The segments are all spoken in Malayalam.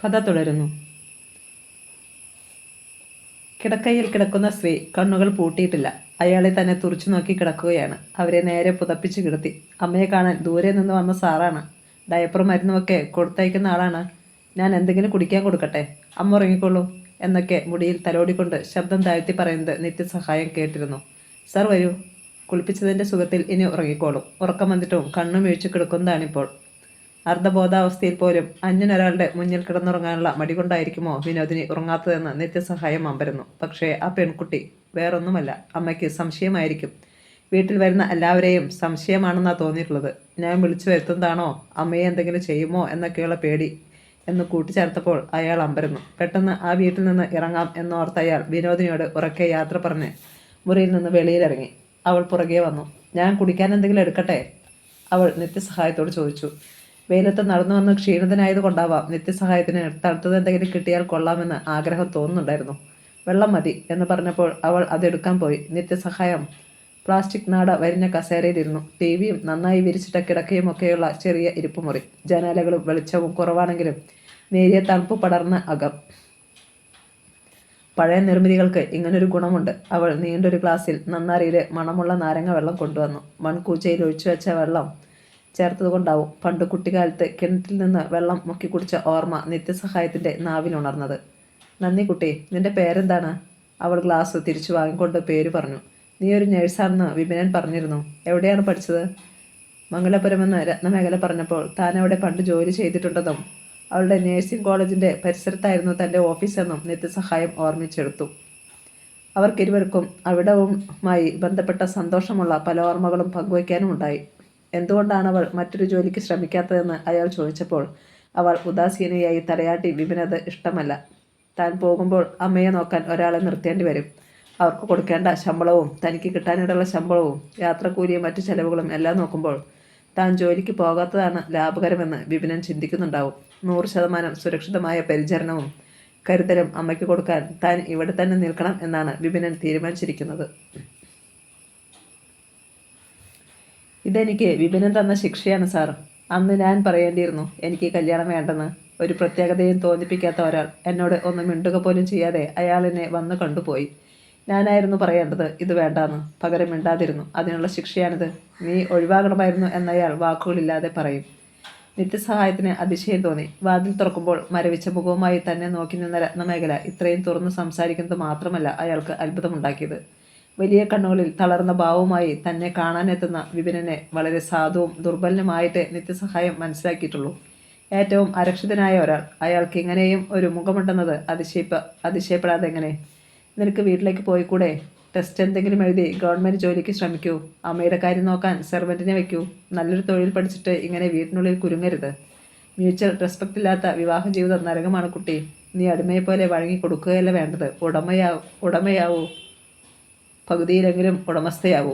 കഥ തുടരുന്നു. കിടക്കയിൽ കിടക്കുന്ന സ്ത്രീ കണ്ണുകൾ പൂട്ടിയിട്ടില്ല. അയാളെ തന്നെ തുറച്ചു നോക്കി കിടക്കുകയാണ്. അവരെ നേരെ പുതപ്പിച്ച് കിടത്തി. അമ്മയെ കാണാൻ ദൂരെ നിന്ന് വന്ന സാറാണ്. ഡയപ്പറും മരുന്നുമൊക്കെ കൊടുത്തയക്കുന്ന ആളാണ്. ഞാൻ എന്തെങ്കിലും കുടിക്കാൻ കൊടുക്കട്ടെ? അമ്മ ഉറങ്ങിക്കൊള്ളൂ എന്നൊക്കെ മുടിയിൽ തലോടിക്കൊണ്ട് ശബ്ദം താഴ്ത്തി പറയുന്നത് നിത്യസഹായം കേട്ടിരുന്നു. സാർ വരൂ. കുളിപ്പിച്ചതിൻ്റെ സുഖത്തിൽ ഇനി ഉറങ്ങിക്കോളും. ഉറക്കം വന്നിട്ടും കണ്ണും വീഴ്ച കിടക്കുന്നതാണിപ്പോൾ. അർദ്ധബോധാവസ്ഥയിൽ പോലും അന്യനൊരാളുടെ മുന്നിൽ കിടന്നുറങ്ങാനുള്ള മടി കൊണ്ടായിരിക്കുമോ വിനോദിനി ഉറങ്ങാത്തതെന്ന് നിത്യസഹായം അമ്പരന്നു. പക്ഷേ ആ പെൺകുട്ടി വേറൊന്നുമല്ല. അമ്മയ്ക്ക് സംശയമായിരിക്കും. വീട്ടിൽ വരുന്ന എല്ലാവരെയും സംശയമാണെന്നാണ് തോന്നിയിട്ടുള്ളത്. ഞാൻ വിളിച്ചു വരുത്തുന്നതാണോ, അമ്മയെ എന്തെങ്കിലും ചെയ്യുമോ എന്നൊക്കെയുള്ള പേടി എന്ന് കൂട്ടിച്ചേർത്തപ്പോൾ അയാൾ അമ്പരന്നു. പെട്ടെന്ന് ആ വീട്ടിൽ നിന്ന് ഇറങ്ങാം എന്നോർത്ത അയാൾ വിനോദിനിയോട് ഉറക്കെ യാത്ര പറഞ്ഞ് മുറിയിൽ നിന്ന് വെളിയിലിറങ്ങി. അവൾ പുറകെ വന്നു. ഞാൻ കുടിക്കാൻ എന്തെങ്കിലും എടുക്കട്ടെ? അവൾ നിത്യസഹായത്തോട് ചോദിച്ചു. വെയിലത്ത് നടന്നു വന്ന് ക്ഷീണിതനായത് കൊണ്ടാവാം നിത്യസഹായത്തിന് തണുത്തത് എന്തെങ്കിലും കിട്ടിയാൽ കൊള്ളാമെന്ന് ആഗ്രഹം തോന്നുന്നുണ്ടായിരുന്നു. വെള്ളം മതി എന്ന് പറഞ്ഞപ്പോൾ അവൾ അതെടുക്കാൻ പോയി. നിത്യസഹായം പ്ലാസ്റ്റിക് നാട വരിഞ്ഞ കസേരയിലിരുന്നു. ടിവിയും നന്നായി വിരിച്ചിട്ട കിടക്കയും ഒക്കെയുള്ള ചെറിയ ഇരിപ്പുമുറി. ജനാലകളും വെളിച്ചവും കുറവാണെങ്കിലും നേരിയ തണുപ്പ് പടർന്ന അകം. പഴയ നിർമ്മിതികൾക്ക് ഇങ്ങനൊരു ഗുണമുണ്ട്. അവൾ നീണ്ടൊരു ഗ്ലാസ്സിൽ നന്നാരിയിലെ മണമുള്ള നാരങ്ങ വെള്ളം കൊണ്ടുവന്നു. മൺകൂച്ചയിൽ ഒഴിച്ചു വെച്ച വെള്ളം ചേർത്തതുകൊണ്ടാവും പണ്ട് കുട്ടിക്കാലത്ത് കിണറ്റിൽ നിന്ന് വെള്ളം മുക്കി കുടിച്ച ഓർമ്മ നിത്യസഹായത്തിൻ്റെ നാവിലുണർന്നത്. നന്ദി കുട്ടി, നിന്റെ പേരെന്താണ്? അവൾ ഗ്ലാസ് തിരിച്ചു വാങ്ങിക്കൊണ്ട് പേര് പറഞ്ഞു. നീ ഒരു നേഴ്സാണെന്ന് വിപിനൻ പറഞ്ഞിരുന്നു. എവിടെയാണ് പഠിച്ചത്? മംഗലപുരമെന്ന് രത്നമേഖല പറഞ്ഞപ്പോൾ താൻ അവിടെ പണ്ട് ജോലി ചെയ്തിട്ടുണ്ടെന്നും അവളുടെ നേഴ്സിംഗ് കോളേജിൻ്റെ പരിസരത്തായിരുന്നു തൻ്റെ ഓഫീസെന്നും നിത്യസഹായം ഓർമ്മിച്ചെടുത്തു. അവർക്കിരുവർക്കും അവിടവുമായി ബന്ധപ്പെട്ട സന്തോഷമുള്ള പല ഓർമ്മകളും പങ്കുവയ്ക്കാനും ഉണ്ടായി. എന്തുകൊണ്ടാണ് അവൾ മറ്റൊരു ജോലിക്ക് ശ്രമിക്കാത്തതെന്ന് അയാൾ ചോദിച്ചപ്പോൾ അവൾ ഉദാസീനയായി തലയാട്ടി. വിപിനത് ഇഷ്ടമല്ല. താൻ പോകുമ്പോൾ അമ്മയെ നോക്കാൻ ഒരാളെ നിർത്തേണ്ടി വരും. അവർക്ക് കൊടുക്കേണ്ട ശമ്പളവും തനിക്ക് കിട്ടാനിടയുള്ള ശമ്പളവും യാത്രക്കൂലിയും മറ്റു ചെലവുകളും എല്ലാം നോക്കുമ്പോൾ താൻ ജോലിക്ക് പോകാത്തതാണ് ലാഭകരമെന്ന് വിപിനൻ ചിന്തിക്കുന്നുണ്ടാവും. 100% സുരക്ഷിതമായ പരിചരണവും കരുതലും അമ്മയ്ക്ക് കൊടുക്കാൻ താൻ ഇവിടെ തന്നെ നിൽക്കണം എന്നാണ് വിപിനൻ തീരുമാനിച്ചിരിക്കുന്നത്. ഇതെനിക്ക് വിപിനൻ തന്ന ശിക്ഷയാണ് സാർ. അന്ന് ഞാൻ പറയേണ്ടിയിരുന്നു എനിക്ക് കല്യാണം വേണ്ടെന്ന്. ഒരു പ്രത്യേകതയും തോന്നിപ്പിക്കാത്ത ഒരാൾ എന്നോട് ഒന്ന് മിണ്ടുക പോലും ചെയ്യാതെ അയാൾ എന്നെ വന്ന് കണ്ടുപോയി. ഞാനായിരുന്നു പറയേണ്ടത് ഇത് വേണ്ടാന്ന്. പകരം മിണ്ടാതിരുന്നു. അതിനുള്ള ശിക്ഷയാണിത്. നീ ഒഴിവാകണമായിരുന്നു എന്നയാൾ വാക്കുകളില്ലാതെ പറയും. നിത്യസഹായത്തിന് അതിശയം തോന്നി. വാതിൽ തുറക്കുമ്പോൾ മരവിച്ച മുഖവുമായി തന്നെ നോക്കി നിന്ന രത്നമേഖല ഇത്രയും തുറന്ന് സംസാരിക്കുന്നത് മാത്രമല്ല അയാൾക്ക് അത്ഭുതമുണ്ടാക്കിയത്. വലിയ കണ്ണുകളിൽ തളർന്ന ഭാവവുമായി തന്നെ കാണാനെത്തുന്ന വിപിനെ വളരെ സാധുവും ദുർബലനുമായിട്ട് നിത്യസഹായം മനസ്സിലാക്കിയിട്ടുള്ളൂ. ഏറ്റവും അരക്ഷിതനായ ഒരാൾ. അയാൾക്ക് ഇങ്ങനെയും ഒരു മുഖമുണ്ടെന്നത് അതിശയപ്പെടാതെ എങ്ങനെ? നിനക്ക് വീട്ടിലേക്ക് പോയിക്കൂടെ? ടെസ്റ്റ് എന്തെങ്കിലും എഴുതി ഗവൺമെൻറ് ജോലിക്ക് ശ്രമിക്കൂ. അമ്മയുടെ കാര്യം നോക്കാൻ സെർവൻറ്റിനെ വയ്ക്കൂ. നല്ലൊരു തൊഴിൽ പഠിച്ചിട്ട് ഇങ്ങനെ വീട്ടിനുള്ളിൽ കുരുങ്ങരുത്. മ്യൂച്വൽ റെസ്പെക്റ്റ് ഇല്ലാത്ത വിവാഹ ജീവിതം നരകമാണ് കുട്ടി. നീ അടിമയെപ്പോലെ വഴങ്ങി കൊടുക്കുകയല്ല വേണ്ടത്. ഉടമയാവൂ. പകുതിയിലെങ്കിലും ഉടമസ്ഥയാവൂ.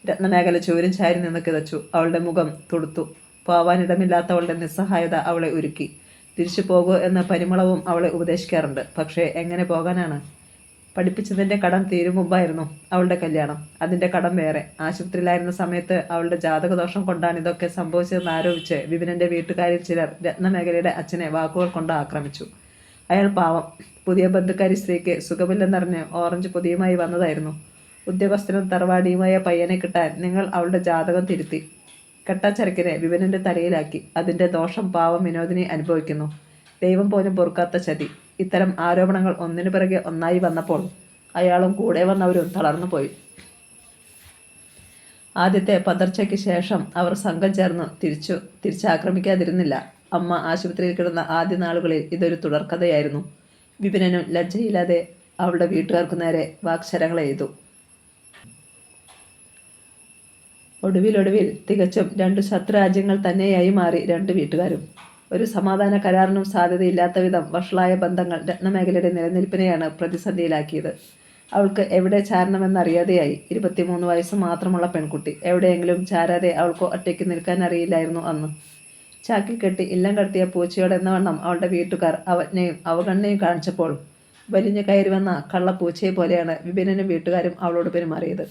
രത്നമേഖല ചൂരും ചാരി നിന്ന് കിതച്ചു. അവളുടെ മുഖം തുടുത്തു. പോവാനിടമില്ലാത്തവളുടെ നിസ്സഹായത അവളെ ഉരുക്കി. തിരിച്ചു പോകൂ എന്ന പരിമളവും അവളെ ഉപദേശിക്കാറുണ്ട്. പക്ഷേ എങ്ങനെ പോകാനാണ്? പഠിപ്പിച്ചതിൻ്റെ കടം തീരും മുമ്പായിരുന്നു അവളുടെ കല്യാണം. അതിൻ്റെ കടം വേറെ. ആശുപത്രിയിലായിരുന്ന സമയത്ത് അവളുടെ ജാതകദോഷം കൊണ്ടാണ് ഇതൊക്കെ സംഭവിച്ചതെന്ന് ആരോപിച്ച് വിപിനൻ്റെ വീട്ടുകാരിൽ ചിലർ രത്നമേഖലയുടെ അച്ഛനെ വാക്കുകൾ കൊണ്ട് ആക്രമിച്ചു. അയാൾ പാവം. പുതിയ ബന്ധുക്കാരി സ്ത്രീക്ക് സുഖമില്ലെന്നറിഞ്ഞ് ഓറഞ്ച് പൊതിയുമായി വന്നതായിരുന്നു. ഉദ്യോഗസ്ഥനും തറവാടിയുമായ പയ്യനെ കിട്ടാൻ നിങ്ങൾ അവളുടെ ജാതകം തിരുത്തി കെട്ടാച്ചരക്കിനെ വിപിനൻ്റെ തലയിലാക്കി. അതിൻ്റെ ദോഷം പാവം വിനോദിനി അനുഭവിക്കുന്നു. ദൈവം പോലും പൊറുക്കാത്ത ചതി. ഇത്തരം ആരോപണങ്ങൾ ഒന്നിനു പിറകെ ഒന്നായി വന്നപ്പോൾ അയാളും കൂടെ വന്നവരും തളർന്നുപോയി. ആദ്യത്തെ പതർച്ചയ്ക്ക് ശേഷം അവർ സംഘം ചേർന്ന് തിരിച്ചാക്രമിക്കാതിരുന്നില്ല. അമ്മ ആശുപത്രിയിൽ കിടന്ന ആദ്യ നാളുകളിൽ ഇതൊരു തുടർക്കഥയായിരുന്നു. വിപിനും ലജ്ജയില്ലാതെ അവളുടെ വീട്ടുകാർക്കു നേരെ വാക്ശരങ്ങളെയ്തു. ഒടുവിൽ തികച്ചും 2 ശത്രുരാജ്യങ്ങൾ തന്നെയായി മാറി 2 വീട്ടുകാരും. ഒരു സമാധാന കരാറിനും സാധ്യതയില്ലാത്ത വിധം വഷളായ ബന്ധങ്ങൾ രത്നമേഖലയുടെ നിലനിൽപ്പിനെയാണ് പ്രതിസന്ധിയിലാക്കിയത്. അവൾക്ക് എവിടെ ചാരണമെന്നറിയാതെയായി. 23 വയസ്സ് മാത്രമുള്ള പെൺകുട്ടി. എവിടെയെങ്കിലും ചാരാതെ അവൾക്ക് ഒറ്റയ്ക്ക് നിൽക്കാൻ അറിയില്ലായിരുന്നു അന്ന്. ചാക്കിൽ കെട്ടി ഇല്ലം കടത്തിയ പൂച്ചയോടെന്ന വണ്ണം അവളുടെ വീട്ടുകാർ അവജ്ഞയും അവഗണനയും കാണിച്ചപ്പോൾ വലിഞ്ഞു കയറി വന്ന കള്ളപ്പൂച്ചയെ പോലെയാണ് വിപിനും വീട്ടുകാരും അവളോട് പെരുമാറിയത്.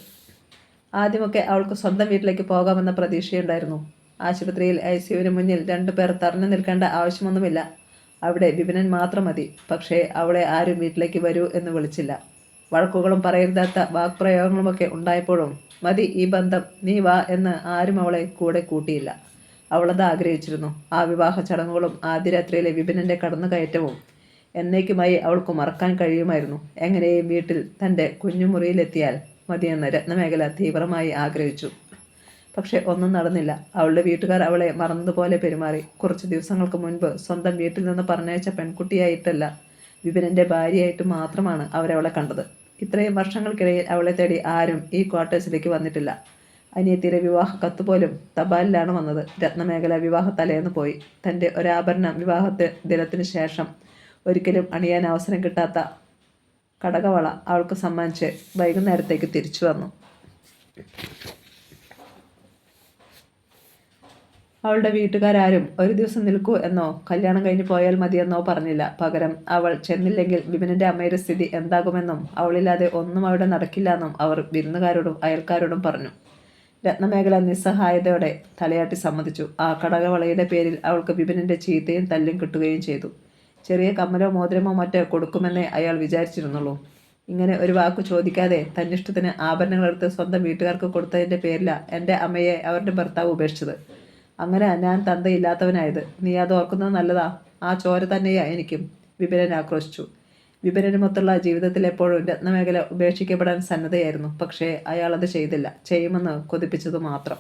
ആദ്യമൊക്കെ അവൾക്ക് സ്വന്തം വീട്ടിലേക്ക് പോകാമെന്ന പ്രതീക്ഷയുണ്ടായിരുന്നു. ആശുപത്രിയിൽ ICUവിന് മുന്നിൽ 2 പേർ തറഞ്ഞു നിൽക്കേണ്ട ആവശ്യമൊന്നുമില്ല. അവിടെ വിപിനൻ മാത്രം മതി. പക്ഷേ അവളെ ആരും വീട്ടിലേക്ക് വരൂ എന്ന് വിളിച്ചില്ല. വഴക്കുകളും പറയരുതാത്ത വാക്പ്രയോഗങ്ങളുമൊക്കെ ഉണ്ടായപ്പോഴും മതി ഈ ബന്ധം, നീ വാ എന്ന് ആരും അവളെ കൂടെ കൂട്ടിയില്ല. അവളത് ആഗ്രഹിച്ചിരുന്നു. ആ വിവാഹ ചടങ്ങുകളും ആദ്യ രാത്രിയിലെ വിപിനൻ്റെ കടന്നുകയറ്റവും എന്നേക്കുമായി അവൾക്ക് മറക്കാൻ കഴിയുമായിരുന്നു. എങ്ങനെയും വീട്ടിൽ തൻ്റെ കുഞ്ഞുമുറിയിലെത്തിയാൽ മതിയെന്ന് രത്നമേഖല തീവ്രമായി ആഗ്രഹിച്ചു. പക്ഷെ ഒന്നും നടന്നില്ല. അവളുടെ വീട്ടുകാർ അവളെ മറന്നതുപോലെ പെരുമാറി. കുറച്ച് ദിവസങ്ങൾക്ക് മുൻപ് സ്വന്തം വീട്ടിൽ നിന്ന് പറഞ്ഞയച്ച പെൺകുട്ടിയായിട്ടല്ല, വിപിനൻ്റെ ഭാര്യയായിട്ട് മാത്രമാണ് അവരവളെ കണ്ടത്. ഇത്രയും വർഷങ്ങൾക്കിടയിൽ അവളെ തേടി ആരും ഈ ക്വാർട്ടേഴ്സിലേക്ക് വന്നിട്ടില്ല. അനിയത്തിയുടെ വിവാഹ കത്ത് പോലും തപാലിലാണ് വന്നത്. രത്നമേഖല വിവാഹ തലേന്ന് പോയി. തൻ്റെ ഒരാഭരണം ദിനത്തിന് ശേഷം ഒരിക്കലും അണിയാൻ അവസരം കിട്ടാത്ത കടകവള അവൾക്ക് സമ്മാനിച്ച് വൈകുന്നേരത്തേക്ക് തിരിച്ചു വന്നു. അവളുടെ വീട്ടുകാരും ഒരു ദിവസം നിൽക്കൂ എന്നോ കല്യാണം കഴിഞ്ഞ് പോയാൽ മതിയെന്നോ പറഞ്ഞില്ല. പകരം അവൾ ചെന്നില്ലെങ്കിൽ വിപിനൻ്റെ അമ്മയുടെ സ്ഥിതി എന്താകുമെന്നും അവളില്ലാതെ ഒന്നും അവിടെ നടക്കില്ലെന്നും അവർ വിരുന്നുകാരോടും അയൽക്കാരോടും പറഞ്ഞു. രത്നമേഖല നിസ്സഹായതയോടെ തലയാട്ടി സമ്മതിച്ചു. ആ കടകവളയുടെ പേരിൽ അവൾക്ക് വിപിനൻ്റെ ചീത്തയും തല്ലും കിട്ടുകയും ചെയ്തു. ചെറിയ കമ്മലോ മോതിരമോ മറ്റോ കൊടുക്കുമെന്നേ അയാൾ വിചാരിച്ചിരുന്നുള്ളൂ. ഇങ്ങനെ ഒരു വാക്കു ചോദിക്കാതെ തന്നിഷ്ടത്തിന് ആഭരണങ്ങളെടുത്ത് സ്വന്തം വീട്ടുകാർക്ക് കൊടുത്തതിൻ്റെ പേരിലാണ് എൻ്റെ അമ്മയെ അവരുടെ ഭർത്താവ് ഉപേക്ഷിച്ചത്. അങ്ങനെ ഞാൻ തന്തയില്ലാത്തവനായത്. നീ അത് ഓർക്കുന്നത് നല്ലതാ. ആ ചോര തന്നെയാ എനിക്കും, വിപിനൻ ആക്രോശിച്ചു. വിപിനനുമൊത്തുള്ള ജീവിതത്തിൽ എപ്പോഴും രത്നമേഖല ഉപേക്ഷിക്കപ്പെടാൻ സന്നദ്ധയായിരുന്നു. പക്ഷേ അയാൾ അത് ചെയ്തില്ല. ചെയ്യുമെന്ന് കൊതിപ്പിച്ചതു മാത്രം.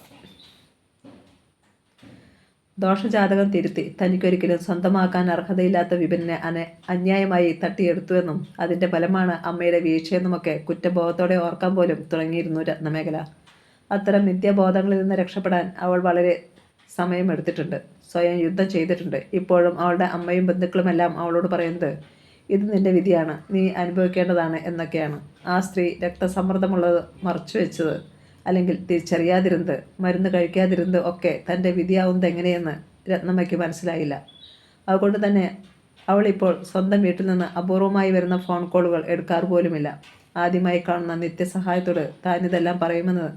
ദോഷജാതകം തിരുത്തി തനിക്കൊരിക്കലും സ്വന്തമാക്കാൻ അർഹതയില്ലാത്ത വിപിനെ അന്യായമായി തട്ടിയെടുത്തുവെന്നും അതിൻ്റെ ഫലമാണ് അമ്മയുടെ വീഴ്ചയെന്നുമൊക്കെ കുറ്റബോധത്തോടെ ഓർക്കാൻ പോലും തുടങ്ങിയിരുന്നു രത്നമേഖല. അത്തരം നിത്യബോധങ്ങളിൽ നിന്ന് രക്ഷപ്പെടാൻ അവൾ വളരെ സമയമെടുത്തിട്ടുണ്ട്. സ്വയം യുദ്ധം ചെയ്തിട്ടുണ്ട്. ഇപ്പോഴും അവളുടെ അമ്മയും ബന്ധുക്കളുമെല്ലാം അവളോട് പറയുന്നത് ഇത് നിന്റെ വിധിയാണ്, നീ അനുഭവിക്കേണ്ടതാണ് എന്നൊക്കെയാണ്. ആ സ്ത്രീ രക്തസമ്മർദ്ദമുള്ളത് മറച്ചു വെച്ചത്, അല്ലെങ്കിൽ തിരിച്ചറിയാതിരുന്നത്, മരുന്ന് കഴിക്കാതിരുന്നത് ഒക്കെ തൻ്റെ വിധിയാവുന്നത് എങ്ങനെയെന്ന് രത്നമ്മയ്ക്ക് മനസ്സിലായില്ല. അതുകൊണ്ട് തന്നെ അവളിപ്പോൾ സ്വന്തം വീട്ടിൽ നിന്ന് അപൂർവമായി വരുന്ന ഫോൺ കോളുകൾ എടുക്കാറ് പോലുമില്ല. ആദ്യമായി കാണുന്ന നിത്യസഹായത്തോട് താനിതെല്ലാം പറയുമെന്ന്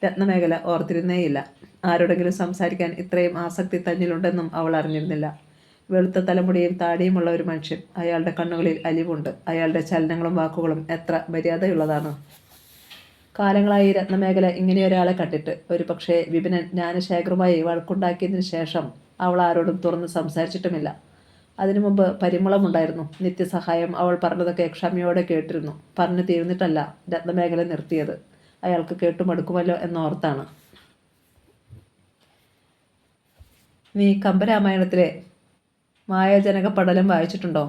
രത്നമേഖല ഓർത്തിരുന്നേയില്ല. ആരോടെങ്കിലും സംസാരിക്കാൻ ഇത്രയും ആസക്തി തന്നിലുണ്ടെന്നും അവൾ അറിഞ്ഞിരുന്നില്ല. വെളുത്ത തലമുടിയും താടിയുമുള്ള ഒരു മനുഷ്യൻ. അയാളുടെ കണ്ണുകളിൽ അലിവുണ്ട്. അയാളുടെ ചലനങ്ങളും വാക്കുകളും എത്ര മര്യാദയുള്ളതാണ്. കാലങ്ങളായി രത്നമേഖല ഇങ്ങനെയൊരാളെ കണ്ടിട്ട്. ഒരു പക്ഷേ വിപിനൻ ജ്ഞാനശേഖറുമായി വഴക്കുണ്ടാക്കിയതിന് ശേഷം അവൾ ആരോടും തുറന്ന് സംസാരിച്ചിട്ടുമില്ല. അതിനു മുമ്പ് പരിമളമുണ്ടായിരുന്നു. നിത്യസഹായം അവൾ പറഞ്ഞതൊക്കെ ക്ഷമയോടെ കേട്ടിരുന്നു. പറഞ്ഞു തീർന്നിട്ടല്ല രത്നമേഖല നിർത്തിയത്. അയാൾക്ക് കേട്ടുമടുക്കുമല്ലോ എന്നോർത്താണ്. നീ കമ്പരാമായണത്തിലെ മായാജനക പടലം വായിച്ചിട്ടുണ്ടോ?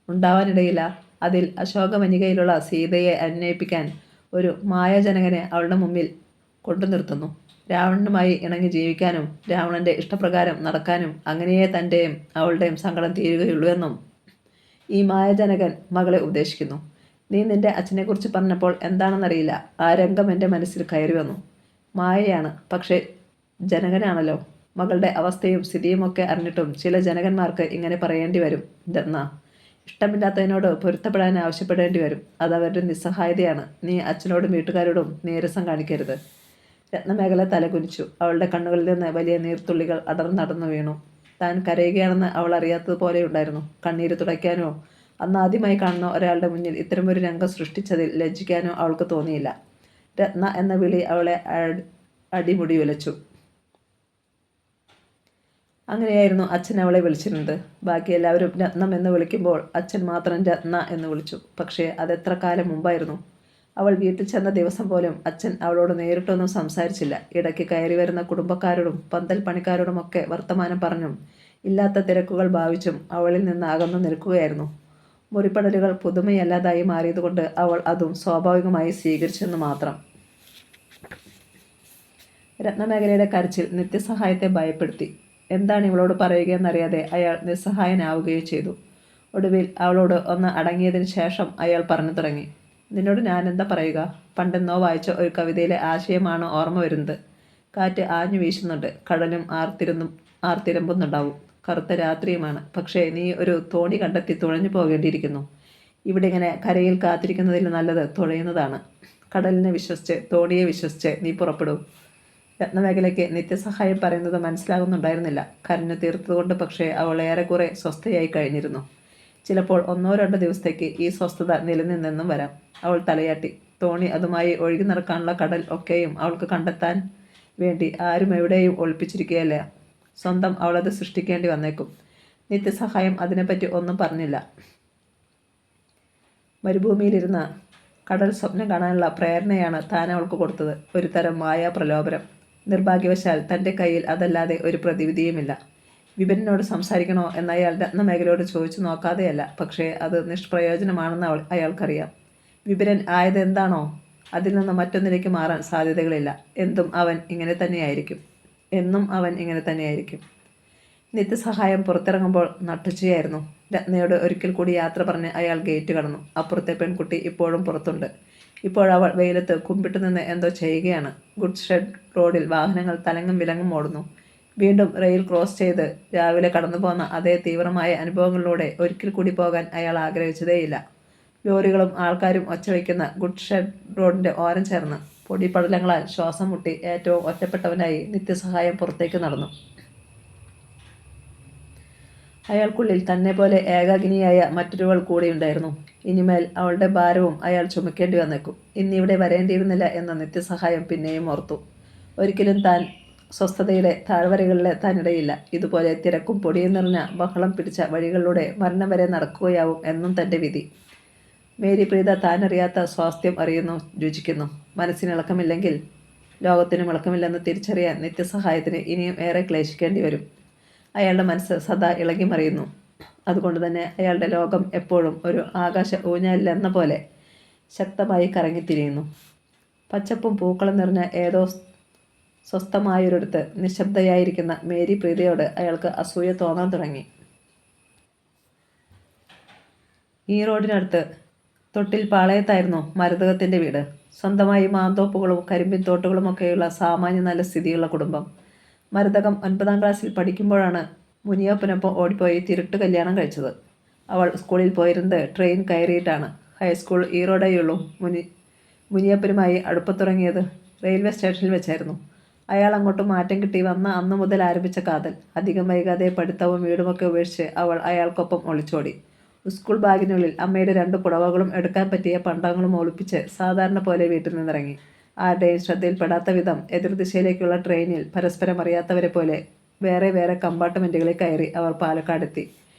ഉണ്ടാവാനിടയില്ല. അതിൽ അശോകവനികയിലുള്ള സീതയെ അന്വയിപ്പിക്കാൻ ഒരു മായാജനകനെ അവളുടെ മുമ്പിൽ കൊണ്ടു നിർത്തുന്നു. രാവണനുമായി ഇണങ്ങി ജീവിക്കാനും രാവണൻ്റെ ഇഷ്ടപ്രകാരം നടക്കാനും അങ്ങനെയേ തൻ്റെയും അവളുടെയും സങ്കടം തീരുകയുള്ളൂ എന്നും ഈ മായാജനകൻ മകളെ ഉപദേശിക്കുന്നു. നീ നിൻ്റെ അച്ഛനെക്കുറിച്ച് പറഞ്ഞപ്പോൾ എന്താണെന്നറിയില്ല, ആ രംഗം എൻ്റെ മനസ്സിൽ കയറി വന്നു. മായയാണ്, പക്ഷേ ജനകനാണല്ലോ. മകളുടെ അവസ്ഥയും സ്ഥിതിയുമൊക്കെ അറിഞ്ഞിട്ടും ചില ജനകന്മാർക്ക് ഇങ്ങനെ പറയേണ്ടി വരും രത്ന. ഇഷ്ടമില്ലാത്തതിനോട് പൊരുത്തപ്പെടാൻ ആവശ്യപ്പെടേണ്ടി വരും. അതവരുടെ നിസ്സഹായതയാണ്. നീ അച്ഛനോടും വീട്ടുകാരോടും നീരസം കാണിക്കരുത്. രത്നമേഖല തലകുനിച്ചു. അവളുടെ കണ്ണുകളിൽ നിന്ന് വലിയ നീർത്തുള്ളികൾ അടർന്നടന്നു വീണു. താൻ കരയുകയാണെന്ന് അവൾ അറിയാത്തതുപോലെയുണ്ടായിരുന്നു. കണ്ണീര് തുടയ്ക്കാനോ അന്ന് ആദ്യമായി കാണുന്ന ഒരാളുടെ മുന്നിൽ ഇത്തരമൊരു രംഗം സൃഷ്ടിച്ചതിൽ ലജ്ജിക്കാനോ അവൾക്ക് തോന്നിയില്ല. രത്ന എന്ന വിളി അവളെ അടിമുടി ഉലച്ചു. അങ്ങനെയായിരുന്നു അച്ഛൻ അവളെ വിളിച്ചിരുന്നത്. ബാക്കി എല്ലാവരും രത്നം എന്ന് വിളിക്കുമ്പോൾ അച്ഛൻ മാത്രം രത്ന എന്ന് വിളിച്ചു. പക്ഷേ അതെത്ര കാലം മുമ്പായിരുന്നു. അവൾ വീട്ടിൽ ചെന്ന ദിവസം പോലും അച്ഛൻ അവളോട് നേരിട്ടൊന്നും സംസാരിച്ചില്ല. ഇടയ്ക്ക് കയറി വരുന്ന കുടുംബക്കാരോടും പന്തൽ പണിക്കാരോടുമൊക്കെ വർത്തമാനം പറഞ്ഞും ഇല്ലാത്ത തിരക്കുകൾ ഭാവിച്ചും അവളിൽ നിന്ന് അകന്നു നിൽക്കുകയായിരുന്നു. മുറിപ്പടലുകൾ പുതുമയല്ലാതായി മാറിയതുകൊണ്ട് അവൾ അതും സ്വാഭാവികമായി സ്വീകരിച്ചെന്ന് മാത്രം. രത്നമേഖലയുടെ കരച്ചിൽ നിത്യസഹായത്തെ ഭയപ്പെടുത്തി. എന്താണ് ഇവളോട് പറയുകയെന്നറിയാതെ അയാൾ നിസ്സഹായനാവുകയും ചെയ്തു. ഒടുവിൽ അവളോട് ഒന്ന് അടങ്ങിയതിന് ശേഷം അയാൾ പറഞ്ഞു തുടങ്ങി. നിന്നോട് ഞാനെന്താ പറയുക? പണ്ടെന്നോ വായിച്ച ഒരു കവിതയിലെ ആശയമാണ് ഓർമ്മ വരുന്നത്. കാറ്റ് ആഞ്ഞു വീശുന്നുണ്ട്, കടലും ആർത്തിരമ്പുന്നുണ്ടാവും, കറുത്ത രാത്രിയുമാണ്. പക്ഷേ നീ ഒരു തോണി കണ്ടെത്തി തുഴഞ്ഞു പോകേണ്ടിയിരിക്കുന്നു. ഇവിടെ ഇങ്ങനെ കരയിൽ കാത്തിരിക്കുന്നതിൽ നല്ലത് തുഴയുന്നതാണ്. കടലിനെ വിശ്വസിച്ച് തോണിയെ വിശ്വസിച്ച് നീ പുറപ്പെടൂ. രത്നമേഖലയ്ക്ക് നിത്യസഹായം പറയുന്നത് മനസ്സിലാകുന്നുണ്ടായിരുന്നില്ല. കരഞ്ഞു തീർത്തതുകൊണ്ട് പക്ഷേ അവൾ ഏറെക്കുറെ സ്വസ്ഥയായി കഴിഞ്ഞിരുന്നു. ചിലപ്പോൾ 1-2 ദിവസത്തേക്ക് ഈ സ്വസ്ഥത നിലനിന്നെന്നും വരാം. അവൾ തലയാട്ടി. തോണി അതുമായി ഒഴുകി നടക്കാനുള്ള കടൽ ഒക്കെയും അവൾക്ക് കണ്ടെത്താൻ വേണ്ടി ആരും എവിടെയും ഒളിപ്പിച്ചിരിക്കുകയല്ല. സ്വന്തം അവളത് സൃഷ്ടിക്കേണ്ടി വന്നേക്കും. നിത്യസഹായം അതിനെപ്പറ്റി ഒന്നും പറഞ്ഞില്ല. മരുഭൂമിയിലിരുന്ന കടൽ സ്വപ്നം കാണാനുള്ള പ്രേരണയാണ് താൻ അവൾക്ക് കൊടുത്തത്. ഒരു തരം മായാപ്രലോഭനം. നിർഭാഗ്യവശാൽ തൻ്റെ കയ്യിൽ അതല്ലാതെ ഒരു പ്രതിവിധിയുമില്ല. വിപിനോട് സംസാരിക്കണോ എന്നയാൾ രത്നമേഖലയോട് ചോദിച്ചു നോക്കാതെയല്ല. പക്ഷേ അത് നിഷ്പ്രയോജനമാണെന്ന് അയാൾക്കറിയാം. വിപിനൻ ആയതെന്താണോ അതിൽ നിന്ന് മറ്റൊന്നിലേക്ക് മാറാൻ സാധ്യതകളില്ല. എന്നും അവൻ ഇങ്ങനെ തന്നെയായിരിക്കും. നിത്യസഹായം പുറത്തിറങ്ങുമ്പോൾ നട്ടുച്ചയായിരുന്നു. രത്നയോട് ഒരിക്കൽ കൂടി യാത്ര പറഞ്ഞ് അയാൾ ഗേറ്റ് കടന്നു. അപ്പുറത്തെ പെൺകുട്ടി ഇപ്പോഴും പുറത്തുണ്ട്. ഇപ്പോഴവൾ വെയിലത്ത് കുമ്പിട്ട് നിന്ന് എന്തോ ചെയ്യുകയാണ്. ഗുഡ് ഷെഡ് റോഡിൽ വാഹനങ്ങൾ തലങ്ങും വിലങ്ങും ഓടുന്നു. വീണ്ടും റെയിൽ ക്രോസ് ചെയ്ത് രാവിലെ കടന്നു പോന്ന അതേ തീവ്രമായ അനുഭവങ്ങളിലൂടെ ഒരിക്കൽ കൂടി പോകാൻ അയാൾ ആഗ്രഹിച്ചതേയില്ല. ലോറികളും ആൾക്കാരും ഒച്ചവയ്ക്കുന്ന ഗുഡ് ഷെഡ് റോഡിൻ്റെ ഓരം ചേർന്ന് പൊടിപടലങ്ങളാൽ ശ്വാസം മുട്ടി ഏറ്റവും ഒറ്റപ്പെട്ടവനായി നിത്യസഹായം പുറത്തേക്ക് നടന്നു. അയാൾക്കുള്ളിൽ തന്നെ പോലെ ഏകാകിനിയായ മറ്റൊരുവൾ കൂടെയുണ്ടായിരുന്നു. ഇനിമേൽ അവളുടെ ഭാരവും അയാൾ ചുമക്കേണ്ടി വന്നേക്കും. ഇന്നിവിടെ വരേണ്ടിയിരുന്നില്ല എന്ന നിത്യസഹായം പിന്നെയും ഓർത്തു. ഒരിക്കലും താൻ സ്വസ്ഥതയുടെ താഴ്വരകളിലെ താനിടയില്ല. ഇതുപോലെ തിരക്കും പൊടിയും നിറഞ്ഞ ബഹളം പിടിച്ച വഴികളിലൂടെ മരണം വരെ നടക്കുകയാവും എന്നും തൻ്റെ വിധി. മേരി പ്രീത താനറിയാത്ത സ്വാസ്ഥ്യം അറിയുന്നു, രുചിക്കുന്നു. മനസ്സിനിളക്കമില്ലെങ്കിൽ ലോകത്തിനും ഇളക്കമില്ലെന്ന് തിരിച്ചറിയാൻ നിത്യസഹായത്തിന് ഇനിയും ഏറെ ക്ലേശിക്കേണ്ടി വരും. അയാളുടെ മനസ്സ് സദാ ഇളകി മറിയുന്നു. അതുകൊണ്ട് തന്നെ അയാളുടെ ലോകം എപ്പോഴും ഒരു ആകാശ ഊഞ്ഞാലിലെന്ന പോലെ ശക്തമായി കറങ്ങിത്തിരിയുന്നു. പച്ചപ്പും പൂക്കളും നിറഞ്ഞ ഏതോ സ്വസ്ഥമായൊരിടത്ത് നിശബ്ദയായിരിക്കുന്ന മേരി പ്രീതയോട് അയാൾക്ക് അസൂയ തോന്നാൻ തുടങ്ങി. ഈ റോഡിനടുത്ത് തൊട്ടിൽ പാളയത്തായിരുന്നു മരതകത്തിൻ്റെ വീട്. സ്വന്തമായി മാന്തോപ്പുകളും കരിമ്പിൻ തോട്ടുകളുമൊക്കെയുള്ള സാമാന്യ നല്ല സ്ഥിതിയുള്ള കുടുംബം. മരതകം 9ാം ക്ലാസ്സിൽ പഠിക്കുമ്പോഴാണ് മുനിയപ്പനൊപ്പം ഓടിപ്പോയി തിരുട്ട് കല്യാണം കഴിച്ചത്. അവൾ സ്കൂളിൽ പോയിരുന്നത് ട്രെയിൻ കയറിയിട്ടാണ്. ഹൈസ്കൂൾ ഈ റോഡേയുള്ളൂ. മുനിയപ്പനുമായി അടുപ്പത്തുടങ്ങിയത് റെയിൽവേ സ്റ്റേഷനിൽ വെച്ചായിരുന്നു. അയാൾ അങ്ങോട്ട് മാറ്റം കിട്ടി വന്ന അന്നു മുതൽ ആരംഭിച്ച കാതൽ. അധികം വൈകാതെ പഠിത്തവും വീടുമൊക്കെ ഉപേക്ഷിച്ച് അവൾ അയാൾക്കൊപ്പം ഒളിച്ചോടി. സ്കൂൾ ബാഗിനുള്ളിൽ അമ്മയുടെ 2 പുടവകളും എടുക്കാൻ പറ്റിയ പണ്ടങ്ങളും ഒളിപ്പിച്ച് സാധാരണ പോലെ വീട്ടിൽ നിന്നിറങ്ങി. ആരുടെയും ശ്രദ്ധയിൽപ്പെടാത്ത വിധം എതിർദിശയിലേക്കുള്ള ട്രെയിനിൽ പരസ്പരം അറിയാത്തവരെ പോലെ വേറെ വേറെ കമ്പാർട്ട്മെൻറ്റുകളിൽ കയറി അവർ പാലക്കാടെത്തി.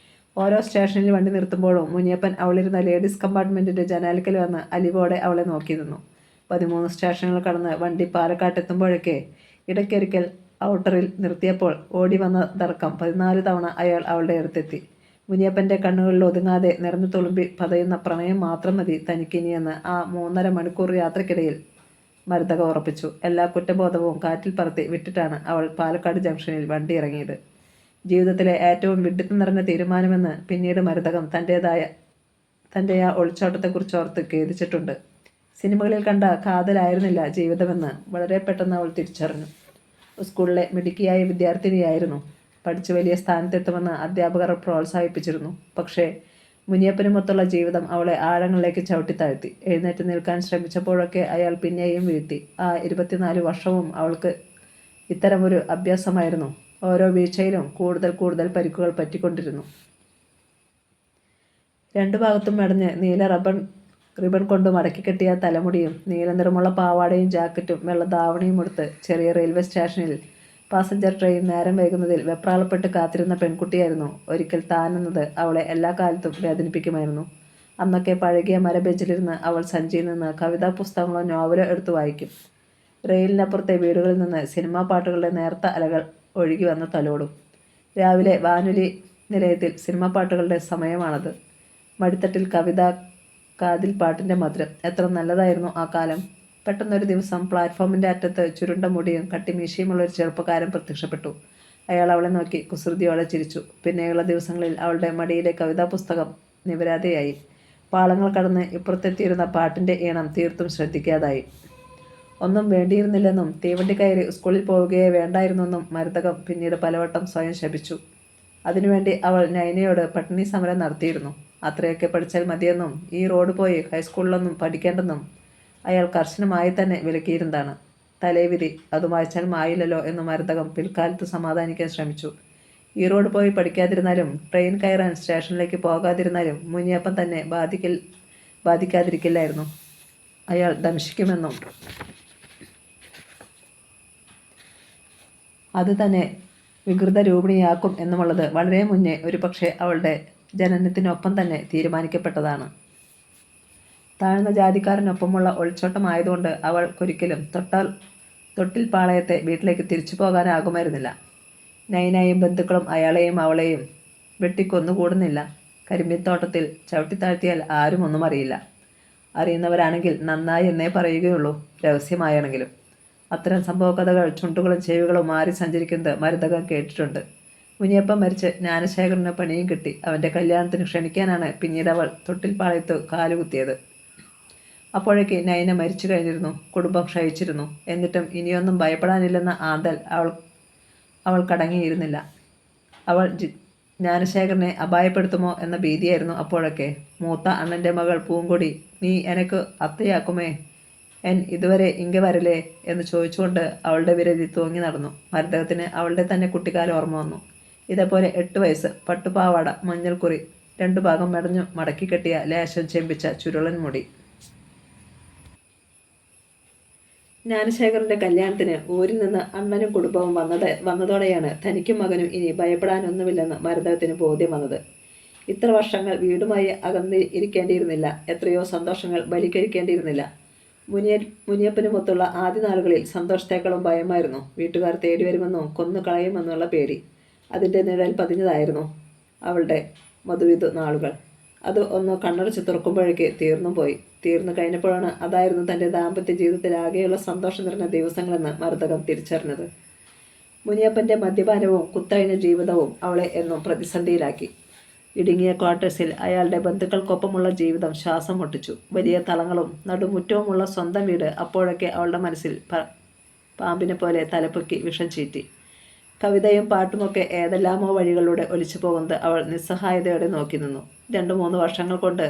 ഓരോ സ്റ്റേഷനിൽ വണ്ടി നിർത്തുമ്പോഴും മുനിയപ്പൻ അവളിരുന്ന ലേഡീസ് കമ്പാർട്ട്മെൻറ്റിൻ്റെ ജനാലിക്കൽ വന്ന് അലിവോടെ അവളെ നോക്കി നിന്നു. 13 സ്റ്റേഷനുകൾ കടന്ന് വണ്ടി പാലക്കാട്ടെത്തുമ്പോഴൊക്കെ ഇടയ്ക്കൊരിക്കൽ ഔട്ടറിൽ നിർത്തിയപ്പോൾ ഓടി വന്ന തർക്കം 14 തവണ അയാൾ അവളുടെ അടുത്തെത്തി. മുനിയപ്പൻ്റെ കണ്ണുകളിൽ ഒതുങ്ങാതെ നിറഞ്ഞു തുളുമ്പി പതയുന്ന പ്രണയം മാത്രം മതി തനിക്കിനിയെന്ന് ആ 3.5 മണിക്കൂർ യാത്രക്കിടയിൽ മരതക ഉറപ്പിച്ചു. എല്ലാ കുറ്റബോധവും കാറ്റിൽ പറത്തി വിട്ടിട്ടാണ് അവൾ പാലക്കാട് ജംഗ്ഷനിൽ വണ്ടി ഇറങ്ങിയത്. ജീവിതത്തിലെ ഏറ്റവും വിഡ്ഢിത്തം നിറഞ്ഞ തീരുമാനമെന്ന് പിന്നീട് മരതകം തൻ്റെ ആ ഒളിച്ചോട്ടത്തെക്കുറിച്ച് ഓർത്ത് ഖേദിച്ചിട്ടുണ്ട്. സിനിമകളിൽ കണ്ട കാതലായിരുന്നില്ല ജീവിതമെന്ന് വളരെ പെട്ടെന്ന് അവൾ തിരിച്ചറിഞ്ഞു. സ്കൂളിലെ മിടുക്കിയായ വിദ്യാർത്ഥിനിയായിരുന്നു. പഠിച്ച് വലിയ സ്ഥാനത്തെത്തുമെന്ന് അധ്യാപകർ പ്രോത്സാഹിപ്പിച്ചിരുന്നു. പക്ഷേ മുനിയപ്പനുമൊത്തുള്ള ജീവിതം അവളെ ആഴങ്ങളിലേക്ക് ചവിട്ടിത്താഴ്ത്തി. എഴുന്നേറ്റ് നിൽക്കാൻ ശ്രമിച്ചപ്പോഴൊക്കെ അയാൾ പിന്നെയും വീഴ്ത്തി. ആ 24 വർഷവും അവൾക്ക് ഇത്തരമൊരു അഭ്യാസമായിരുന്നു. ഓരോ വീഴ്ചയിലും കൂടുതൽ കൂടുതൽ പരിക്കുകൾ പറ്റിക്കൊണ്ടിരുന്നു. 2 ഭാഗത്തും മെടഞ്ഞ് നീല റിബൺ കൊണ്ട് മടക്കിക്കെട്ടിയ തലമുടിയും നീല നിറമുള്ള പാവാടയും ജാക്കറ്റും വെള്ള ധാവണിയും എടുത്ത് ചെറിയ റെയിൽവേ സ്റ്റേഷനിൽ പാസഞ്ചർ ട്രെയിൻ നേരം വൈകുന്നതിൽ വെപ്രാളപ്പെട്ട് കാത്തിരുന്ന പെൺകുട്ടിയായിരുന്നു ഒരിക്കൽ താനെന്നത് അവളെ എല്ലാ കാലത്തും വേദനിപ്പിക്കുമായിരുന്നു. അന്നൊക്കെ പഴകിയ മരബെഞ്ചിലിരുന്ന് അവൾ സഞ്ചിയിൽ നിന്ന് കവിതാ പുസ്തകങ്ങളോ നോവലോ എടുത്തു വായിക്കും. റെയിലിനപ്പുറത്തെ വീടുകളിൽ നിന്ന് സിനിമാ പാട്ടുകളുടെ നേർത്ത അലകൾ ഒഴുകി വന്ന് തലോടും. രാവിലെ വാനൊലി നിലയത്തിൽ സിനിമാ പാട്ടുകളുടെ സമയമാണത്. മടിത്തട്ടിൽ കവിത, കാതിൽ പാട്ടിൻ്റെ മധുരം. എത്ര നല്ലതായിരുന്നു ആ കാലം. പെട്ടെന്നൊരു ദിവസം പ്ലാറ്റ്ഫോമിൻ്റെ അറ്റത്ത് ചുരുണ്ട മുടിയും കട്ടിമീശയുമുള്ളൊരു ചെറുപ്പക്കാരൻ പ്രത്യക്ഷപ്പെട്ടു. അയാൾ അവളെ നോക്കി കുസൃതിയോടെ ചിരിച്ചു. പിന്നെയുള്ള ദിവസങ്ങളിൽ അവളുടെ മടിയിലെ കവിതാ പുസ്തകം നിവരാതെയായി. പാളങ്ങൾ കടന്ന് ഇപ്പുറത്തെത്തിയിരുന്ന പാട്ടിൻ്റെ ഈണം തീർത്തും ശ്രദ്ധിക്കാതായി. ഒന്നും വേണ്ടിയിരുന്നില്ലെന്നും തീവണ്ടി കയറി സ്കൂളിൽ പോവുകയേ വേണ്ടായിരുന്നെന്നും മരതകം പിന്നീട് പലവട്ടം സ്വയം ശപിച്ചു. അതിനുവേണ്ടി അവൾ നൈനയോട് പട്ടിണി സമരം നടത്തിയിരുന്നു. അത്രയൊക്കെ പഠിച്ചാൽ മതിയെന്നും ഈ റോഡ് പോയി ഹൈസ്കൂളിലൊന്നും പഠിക്കേണ്ടെന്നും അയാൾ കർശനമായി തന്നെ വിലക്കിയിരുന്നതാണ്. തലേവിധി, അത് വായിച്ചാൽ മായില്ലല്ലോ എന്ന് മരതകം പിൽക്കാലത്ത് സമാധാനിക്കാൻ ശ്രമിച്ചു. ഈറോഡ് പോയി പഠിക്കാതിരുന്നാലും ട്രെയിൻ കയറാൻ സ്റ്റേഷനിലേക്ക് പോകാതിരുന്നാലും മുനിയപ്പൻ തന്നെ ബാധിക്കാതിരിക്കില്ലായിരുന്നു. അയാൾ ദംശിക്കുമെന്നും അത് തന്നെ വികൃത രൂപിണിയാക്കും എന്നുമുള്ളത് വളരെ മുന്നേ ഒരുപക്ഷെ അവളുടെ ജനനത്തിനൊപ്പം തന്നെ തീരുമാനിക്കപ്പെട്ടതാണ്. താഴ്ന്ന ജാതിക്കാരനൊപ്പമുള്ള ഒളിച്ചോട്ടമായതുകൊണ്ട് അവൾക്കൊരിക്കലും തൊട്ടിൽ പാളയത്തെ വീട്ടിലേക്ക് തിരിച്ചു പോകാനാകുമായിരുന്നില്ല. നൈനയും ബന്ധുക്കളും അയാളെയും അവളെയും വെട്ടിക്കൊന്നുകൂടുന്നില്ല. കരിമ്പിൻതോട്ടത്തിൽ ചവിട്ടിത്താഴ്ത്തിയാൽ ആരും ഒന്നും അറിയില്ല. അറിയുന്നവരാണെങ്കിൽ നന്നായി എന്നേ പറയുകയുള്ളൂ, രഹസ്യമായാണെങ്കിലും. അത്തരം സംഭവകഥകൾ ചുണ്ടുകളും ചെവികളും മാറി സഞ്ചരിക്കുന്നത് മരുതകം കേട്ടിട്ടുണ്ട്. മുനിയപ്പൻ മരിച്ച് ജ്ഞാനശേഖരന് പണിയും കിട്ടി. അവൻ്റെ കല്യാണത്തിന് ക്ഷണിക്കാനാണ് പിന്നീട് അവൾ തൊട്ടിൽപ്പാളയത്ത് കാലുകുത്തിയത്. അപ്പോഴേക്ക് നൈന മരിച്ചു കഴിഞ്ഞിരുന്നു. കുടുംബം ക്ഷയിച്ചിരുന്നു. എന്നിട്ടും ഇനിയൊന്നും ഭയപ്പെടാനില്ലെന്ന ആന്തൽ അവൾക്കടങ്ങിയിരുന്നില്ല. അവൾ ജ്ഞാനശേഖരനെ അപായപ്പെടുത്തുമോ എന്ന ഭീതിയായിരുന്നു അപ്പോഴൊക്കെ. മൂത്ത അണ്ണൻ്റെ മകൾ പൂങ്കൊടി, നീ എനക്ക് അത്തയാക്കുമേ, ഇതുവരെ ഇങ്ങ വരലേ എന്ന് ചോദിച്ചുകൊണ്ട് അവളുടെ വിരലി തൂങ്ങി നടന്നു. മരതകത്തിന് അവളുടെ തന്നെ കുട്ടിക്കാലം ഓർമ്മ വന്നു. ഇതേപോലെ 8 വയസ്സ്, പട്ടുപാവാട, മഞ്ഞൾക്കുറി, 2 ഭാഗം മെടഞ്ഞു മടക്കി കെട്ടിയ ലേശം ചെമ്പിച്ച ചുരുളൻ മുടി. ജ്ഞാനശേഖരന്റെ കല്യാണത്തിന് ഊരിൽ നിന്ന് അണ്ണനും കുടുംബവും വന്നതോടെയാണ് തനിക്കും മകനും ഇനി ഭയപ്പെടാനൊന്നുമില്ലെന്ന് മരതകത്തിന് ബോധ്യം വന്നത്. ഇത്ര വർഷങ്ങൾ വീടുമായി അകന്ന് ഇരിക്കേണ്ടിയിരുന്നില്ല. എത്രയോ സന്തോഷങ്ങൾ ബലിക്കഴിക്കേണ്ടിയിരുന്നില്ല. മുനിയപ്പനുമൊത്തുള്ള ആദ്യ നാളുകളിൽ സന്തോഷത്തേക്കാളും ഭയമായിരുന്നു. വീട്ടുകാർ തേടി വരുമെന്നും കൊന്നു കളയുമെന്നുള്ള പേടി. അതിൻ്റെ നിഴൽ പതിഞ്ഞതായിരുന്നു അവളുടെ മധുവിധു നാളുകൾ. അത് ഒന്ന് കണ്ണടച്ച് തുറക്കുമ്പോഴേക്ക് തീർന്നു കഴിഞ്ഞപ്പോഴാണ് അതായിരുന്നു തൻ്റെ ദാമ്പത്യ ജീവിതത്തിൽ ആകെയുള്ള സന്തോഷം നിറഞ്ഞ ദിവസങ്ങളെന്ന് മരതകം തിരിച്ചറിഞ്ഞത്. മുനിയപ്പൻ്റെ മദ്യപാനവും കുത്തഴിഞ്ഞ ജീവിതവും അവളെ എന്നും പ്രതിസന്ധിയിലാക്കി. ഇടുങ്ങിയ ക്വാർട്ടേഴ്സിൽ അയാളുടെ ബന്ധുക്കൾക്കൊപ്പമുള്ള ജീവിതം ശ്വാസം മുട്ടിച്ചു. വലിയ തളങ്ങളും നടുമുറ്റവുമുള്ള സ്വന്തം വീട് അപ്പോഴൊക്കെ അവളുടെ മനസ്സിൽ പാമ്പിനെ പോലെ തലപ്പൊക്കി വിഷം ചീറ്റി. കവിതയും പാട്ടുമൊക്കെ ഏതെല്ലാമോ വഴികളിലൂടെ ഒലിച്ചു പോകുന്നത് അവൾ നിസ്സഹായതയോടെ നോക്കി നിന്നു. 2-3 വർഷങ്ങൾ കൊണ്ട്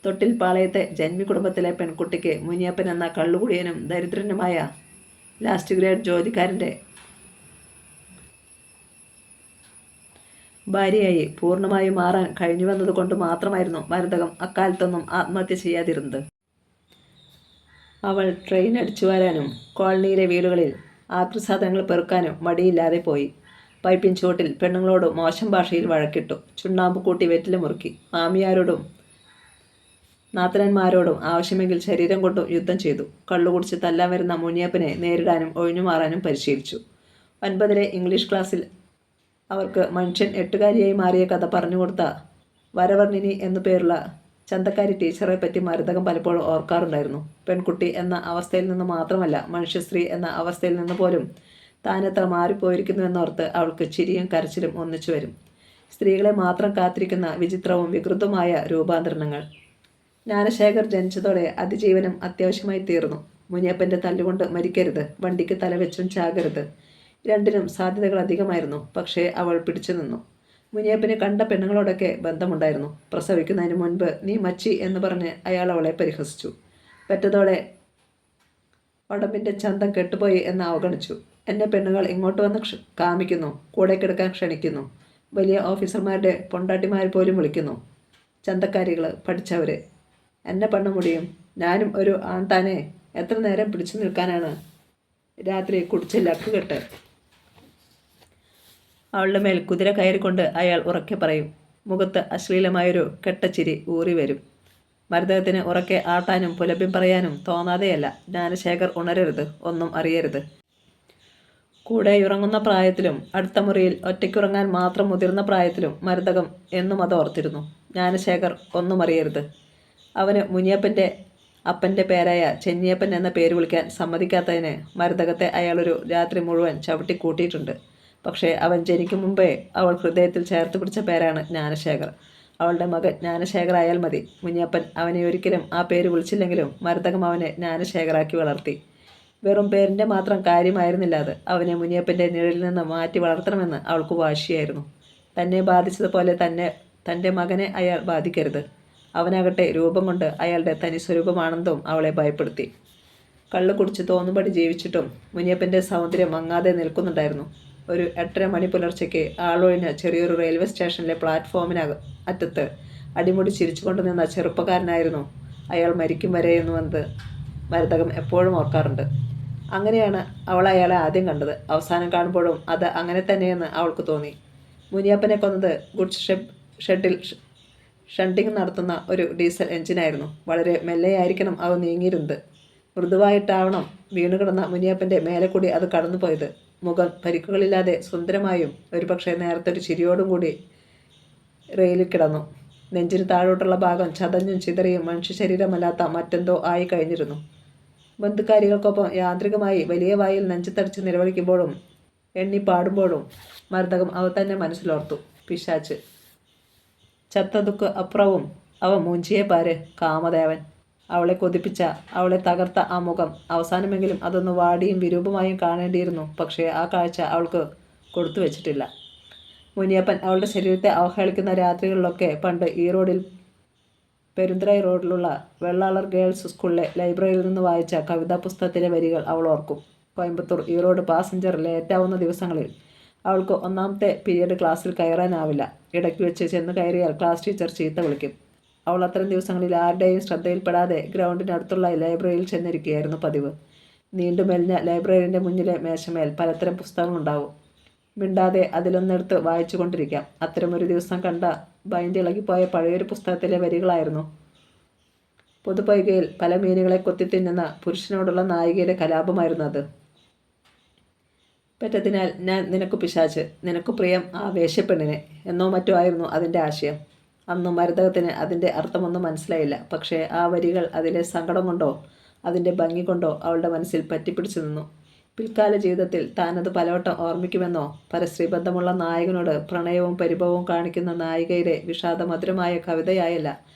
തൊട്ടിൽ പാളയത്തെ ജന്മി കുടുംബത്തിലെ പെൺകുട്ടിക്ക് മുനിയപ്പൻ എന്ന കള്ളുകുടിയനും ദരിദ്രനുമായ ലാസ്റ്റ് ഗ്രേഡ് ജോലിക്കാരൻ്റെ ഭാര്യയായി പൂർണ്ണമായി മാറാൻ കഴിഞ്ഞുവെന്നത് കൊണ്ട് മാത്രമായിരുന്നു മരതകം അക്കാലത്തൊന്നും ആത്മഹത്യ ചെയ്യാതിരുന്നത്. അവൾ ട്രെയിൻ അടിച്ചു വരാനും കോളനിയിലെ വീടുകളിൽ ആക്രിസാധനങ്ങൾ പെറുക്കാനും മടിയില്ലാതെ പോയി. പൈപ്പിൻ ചുവട്ടിൽ പെണ്ണുങ്ങളോട് മോശം ഭാഷയിൽ വഴക്കിട്ടു. ചുണ്ണാമ്പ് കൂട്ടി വെറ്റില മുറുക്കി. മാമിയാരോടും നാത്തനന്മാരോടും ആവശ്യമെങ്കിൽ ശരീരം കൊണ്ടും യുദ്ധം ചെയ്തു. കള്ളുകുടിച്ച് തല്ലാൻ വരുന്ന മുനിയപ്പനെ നേരിടാനും ഒഴിഞ്ഞുമാറാനും പരിശീലിച്ചു. 9ലെ ഇംഗ്ലീഷ് ക്ലാസ്സിൽ അവർക്ക് മനുഷ്യൻ 8കാരിയായി മാറിയ കഥ പറഞ്ഞുകൊടുത്ത വരവർണിനി എന്നു പേരുള്ള ചന്തക്കാരി ടീച്ചറെ പറ്റി മരതകം പലപ്പോഴും ഓർക്കാറുണ്ടായിരുന്നു. പെൺകുട്ടി എന്ന അവസ്ഥയിൽ നിന്ന് മാത്രമല്ല, മനുഷ്യസ്ത്രീ എന്ന അവസ്ഥയിൽ നിന്ന് പോലും താനെത്ര മാറിപ്പോയിരിക്കുന്നുവെന്നോർത്ത് അവൾക്ക് ചിരിയും കരച്ചിലും ഒന്നിച്ചു വരും. സ്ത്രീകളെ മാത്രം കാത്തിരിക്കുന്ന വിചിത്രവും വികൃതവുമായ രൂപാന്തരണങ്ങൾ. ജ്ഞാനശേഖർ ജനിച്ചതോടെ അതിജീവനം അത്യാവശ്യമായി തീർന്നു. മുനിയപ്പൻ്റെ തല്ലുകൊണ്ട് മരിക്കരുത്, വണ്ടിക്ക് തലവെച്ചും ചാകരുത്. രണ്ടിനും സാധ്യതകൾ അധികമായിരുന്നു. പക്ഷേ അവൾ പിടിച്ചു നിന്നു. മുനിയപ്പന് കണ്ട പെണ്ണുങ്ങളോടൊക്കെ ബന്ധമുണ്ടായിരുന്നു. പ്രസവിക്കുന്നതിന് മുൻപ് നീ മച്ചി എന്ന് പറഞ്ഞ് അയാൾ അവളെ പരിഹസിച്ചു. പെറ്റതോടെ ഉടമ്പിൻ്റെ ചന്തം കെട്ടുപോയി എന്ന് അവഗണിച്ചു. എന്നെ പെണ്ണുങ്ങൾ ഇങ്ങോട്ട് വന്ന് കാമിക്കുന്നു, കൂടെ കിടക്കാൻ ക്ഷണിക്കുന്നു. വലിയ ഓഫീസർമാരുടെ പൊണ്ടാട്ടിമാർ പോലും വിളിക്കുന്നു. ചന്തക്കാരികൾ, പഠിച്ചവർ. എന്നെ പെണ്ണ മുടിയും. ഞാനും ഒരു ആൺതാനെ എത്ര നേരം പിടിച്ചു നിൽക്കാനാണ്? രാത്രി കുടിച്ച് ലക്കുകെട്ട്. അവളുടെ മേൽ കുതിര കയറിക്കൊണ്ട് അയാൾ ഉറക്കെ പറയും. മുഖത്ത് അശ്ലീലമായൊരു കെട്ടച്ചിരി ഊറി വരും. മരതകത്തിന് ഉറക്കെ ആട്ടാനും പുലഭ്യം പറയാനും തോന്നാതെയല്ല. ജ്ഞാനശേഖർ ഉണരരുത്, ഒന്നും അറിയരുത്. കൂടെ ഉറങ്ങുന്ന പ്രായത്തിലും അടുത്ത മുറിയിൽ ഒറ്റയ്ക്കുറങ്ങാൻ മാത്രം മുതിർന്ന പ്രായത്തിലും മരതകം എന്നും അത് ഓർത്തിരുന്നു. ജ്ഞാനശേഖർ ഒന്നും അറിയരുത്. അവന് മുനിയപ്പൻ്റെ അപ്പൻ്റെ പേരായ ചെന്നിയപ്പൻ എന്ന പേര് വിളിക്കാൻ സമ്മതിക്കാത്തതിന് മരതകത്തെ അയാളൊരു രാത്രി മുഴുവൻ ചവിട്ടി കൂട്ടിയിട്ടുണ്ട്. പക്ഷേ അവൻ ജനിക്കും മുമ്പേ അവൾ ഹൃദയത്തിൽ ചേർത്ത് പിടിച്ച പേരാണ് ജ്ഞാനശേഖർ. അവളുടെ മകൻ ജ്ഞാനശേഖർ ആയാൽ മതി. മുനിയപ്പൻ അവനെ ഒരിക്കലും ആ പേര് വിളിച്ചില്ലെങ്കിലും മരതകം അവനെ ജ്ഞാനശേഖറാക്കി വളർത്തി. വെറും പേരിൻ്റെ മാത്രം കാര്യമായിരുന്നില്ല അത്. അവനെ മുനിയപ്പൻ്റെ നിഴലിൽ നിന്ന് മാറ്റി വളർത്തണമെന്ന് അവൾക്ക് വാശിയായിരുന്നു. തന്നെ ബാധിച്ചതുപോലെ തൻ്റെ മകനെ അയാൾ ബാധിക്കരുത്. അവനാകട്ടെ രൂപം കൊണ്ട് അയാളുടെ തനി സ്വരൂപമാണെന്നും അവളെ ഭയപ്പെടുത്തി. കള്ളു കുടിച്ച് തോന്നുപടി ജീവിച്ചിട്ടും മുനിയപ്പൻ്റെ സൗന്ദര്യം മങ്ങാതെ നിൽക്കുന്നുണ്ടായിരുന്നു. ഒരു 8:30 മണി പുലർച്ചയ്ക്ക് ആളൊഴിഞ്ഞ ചെറിയൊരു റെയിൽവേ സ്റ്റേഷനിലെ അറ്റത്ത് അടിമുടി ചിരിച്ചുകൊണ്ട് നിന്ന ചെറുപ്പക്കാരനായിരുന്നു അയാൾ മരിക്കും വരെയെന്നുവെന്ന് മരതകം എപ്പോഴും ഓർക്കാറുണ്ട്. അങ്ങനെയാണ് അവൾ അയാളെ ആദ്യം കണ്ടത്. അവസാനം കാണുമ്പോഴും അത് അങ്ങനെ തന്നെയെന്ന് അവൾക്ക് തോന്നി. മുനിയപ്പനെ കൊന്നത് ഗുഡ്സ് ഷെഡിൽ ഷണ്ടിങ് നടത്തുന്ന ഒരു ഡീസൽ എഞ്ചിനായിരുന്നു. വളരെ മെല്ലെയായിരിക്കണം അവ നീങ്ങിയിരുന്നത്. മൃദുവായിട്ടാവണം വീണുകിടന്ന മുനിയപ്പൻ്റെ മേലെ കൂടി അത് കടന്നുപോയത്. മുഖം പരിക്കുകളില്ലാതെ സുന്ദരമായും ഒരുപക്ഷെ നേരത്തെ ഒരു ചിരിയോടും കൂടി റെയിലിൽ കിടന്നു. നെഞ്ചിന് താഴോട്ടുള്ള ഭാഗം ചതഞ്ഞും ചിതറിയും മനുഷ്യ ശരീരമല്ലാത്ത മറ്റെന്തോ ആയി കഴിഞ്ഞിരുന്നു. ബന്ധുക്കാരികൾക്കൊപ്പം യാന്ത്രികമായി വലിയ വായിൽ നെഞ്ചത്തടിച്ച് നിലവിളിക്കുമ്പോഴും എണ്ണി പാടുമ്പോഴും മരതകം അവ തന്നെ മനസ്സിലോർത്തു. പിശാച്ച്. ചത്തതുക്ക് അപ്പുറവും അവ മൂഞ്ചിയെ പാര് കാമദേവൻ. അവളെ കൊതിപ്പിച്ച, അവളെ തകർത്ത ആ മുഖം. അവസാനമെങ്കിലും അതൊന്ന് വാടിയും വിരൂപമായും കാണേണ്ടിയിരുന്നു. പക്ഷേ ആ കാഴ്ച അവൾക്ക് കൊടുത്തു വെച്ചിട്ടില്ല. മുനിയപ്പൻ അവളുടെ ശരീരത്തെ അവഹേളിക്കുന്ന രാത്രികളിലൊക്കെ പണ്ട് ഈ റോഡിൽ പെരുന്തറൈ റോഡിലുള്ള വെള്ളാളർ ഗേൾസ് സ്കൂളിലെ ലൈബ്രറിയിൽ നിന്ന് വായിച്ച കവിതാ പുസ്തകത്തിലെ വരികൾ അവൾ ഓർക്കും. കോയമ്പത്തൂർ ഈറോഡ് പാസഞ്ചർ ലേറ്റാവുന്ന ദിവസങ്ങളിൽ അവൾക്ക് ഒന്നാമത്തെ പീരിയഡ് ക്ലാസ്സിൽ കയറാനാവില്ല. ഇടയ്ക്ക് വെച്ച് ചെന്ന് കയറിയാൽ ക്ലാസ് ടീച്ചർ ചീത്ത വിളിക്കും. അവൾ അത്തരം ദിവസങ്ങളിൽ ആരുടെയും ശ്രദ്ധയിൽപ്പെടാതെ ഗ്രൗണ്ടിനടുത്തുള്ള ലൈബ്രറിയിൽ ചെന്നിരിക്കുകയായിരുന്നു പതിവ്. നീണ്ടു മെലിഞ്ഞ ലൈബ്രറിയുടെ മുന്നിലെ മേശമേൽ പലതരം പുസ്തകങ്ങളുണ്ടാവും. മിണ്ടാതെ അതിലൊന്നെടുത്ത് വായിച്ചു കൊണ്ടിരിക്കാം. അത്തരമൊരു ദിവസം കണ്ട ബൈൻഡ് ഇളകിപ്പോയ പഴയൊരു പുസ്തകത്തിലെ വരികളായിരുന്നു. പൊതുപൊയ്കയിൽ പല മീനുകളെ കൊത്തിത്തിന്നുന്ന പുരുഷനോടുള്ള നായികയുടെ കലാപമായിരുന്നു അത്. പറ്റത്തിനാൽ ഞാൻ നിനക്കു പിശാച്ച്, നിനക്കു പ്രിയം ആ വേശ്യപ്പെണ്ണിനെ എന്നോ മറ്റോ ആയിരുന്നു അതിൻ്റെ ആശയം. അന്ന് മരതകത്തിന് അതിൻ്റെ അർത്ഥമൊന്നും മനസ്സിലായില്ല. പക്ഷേ ആ വരികൾ അതിലെ സങ്കടം കൊണ്ടോ അതിൻ്റെ ഭംഗി കൊണ്ടോ അവളുടെ മനസ്സിൽ പറ്റിപ്പിടിച്ചു നിന്നു. പിൽക്കാല ജീവിതത്തിൽ താനത് പലവട്ടം ഓർമ്മിക്കുമെന്നോ പരസ്ത്രീബന്ധമുള്ള നായകനോട് പ്രണയവും പരിഭവവും കാണിക്കുന്ന നായികയുടെ വിഷാദമധുരമായ കവിതയായല്ല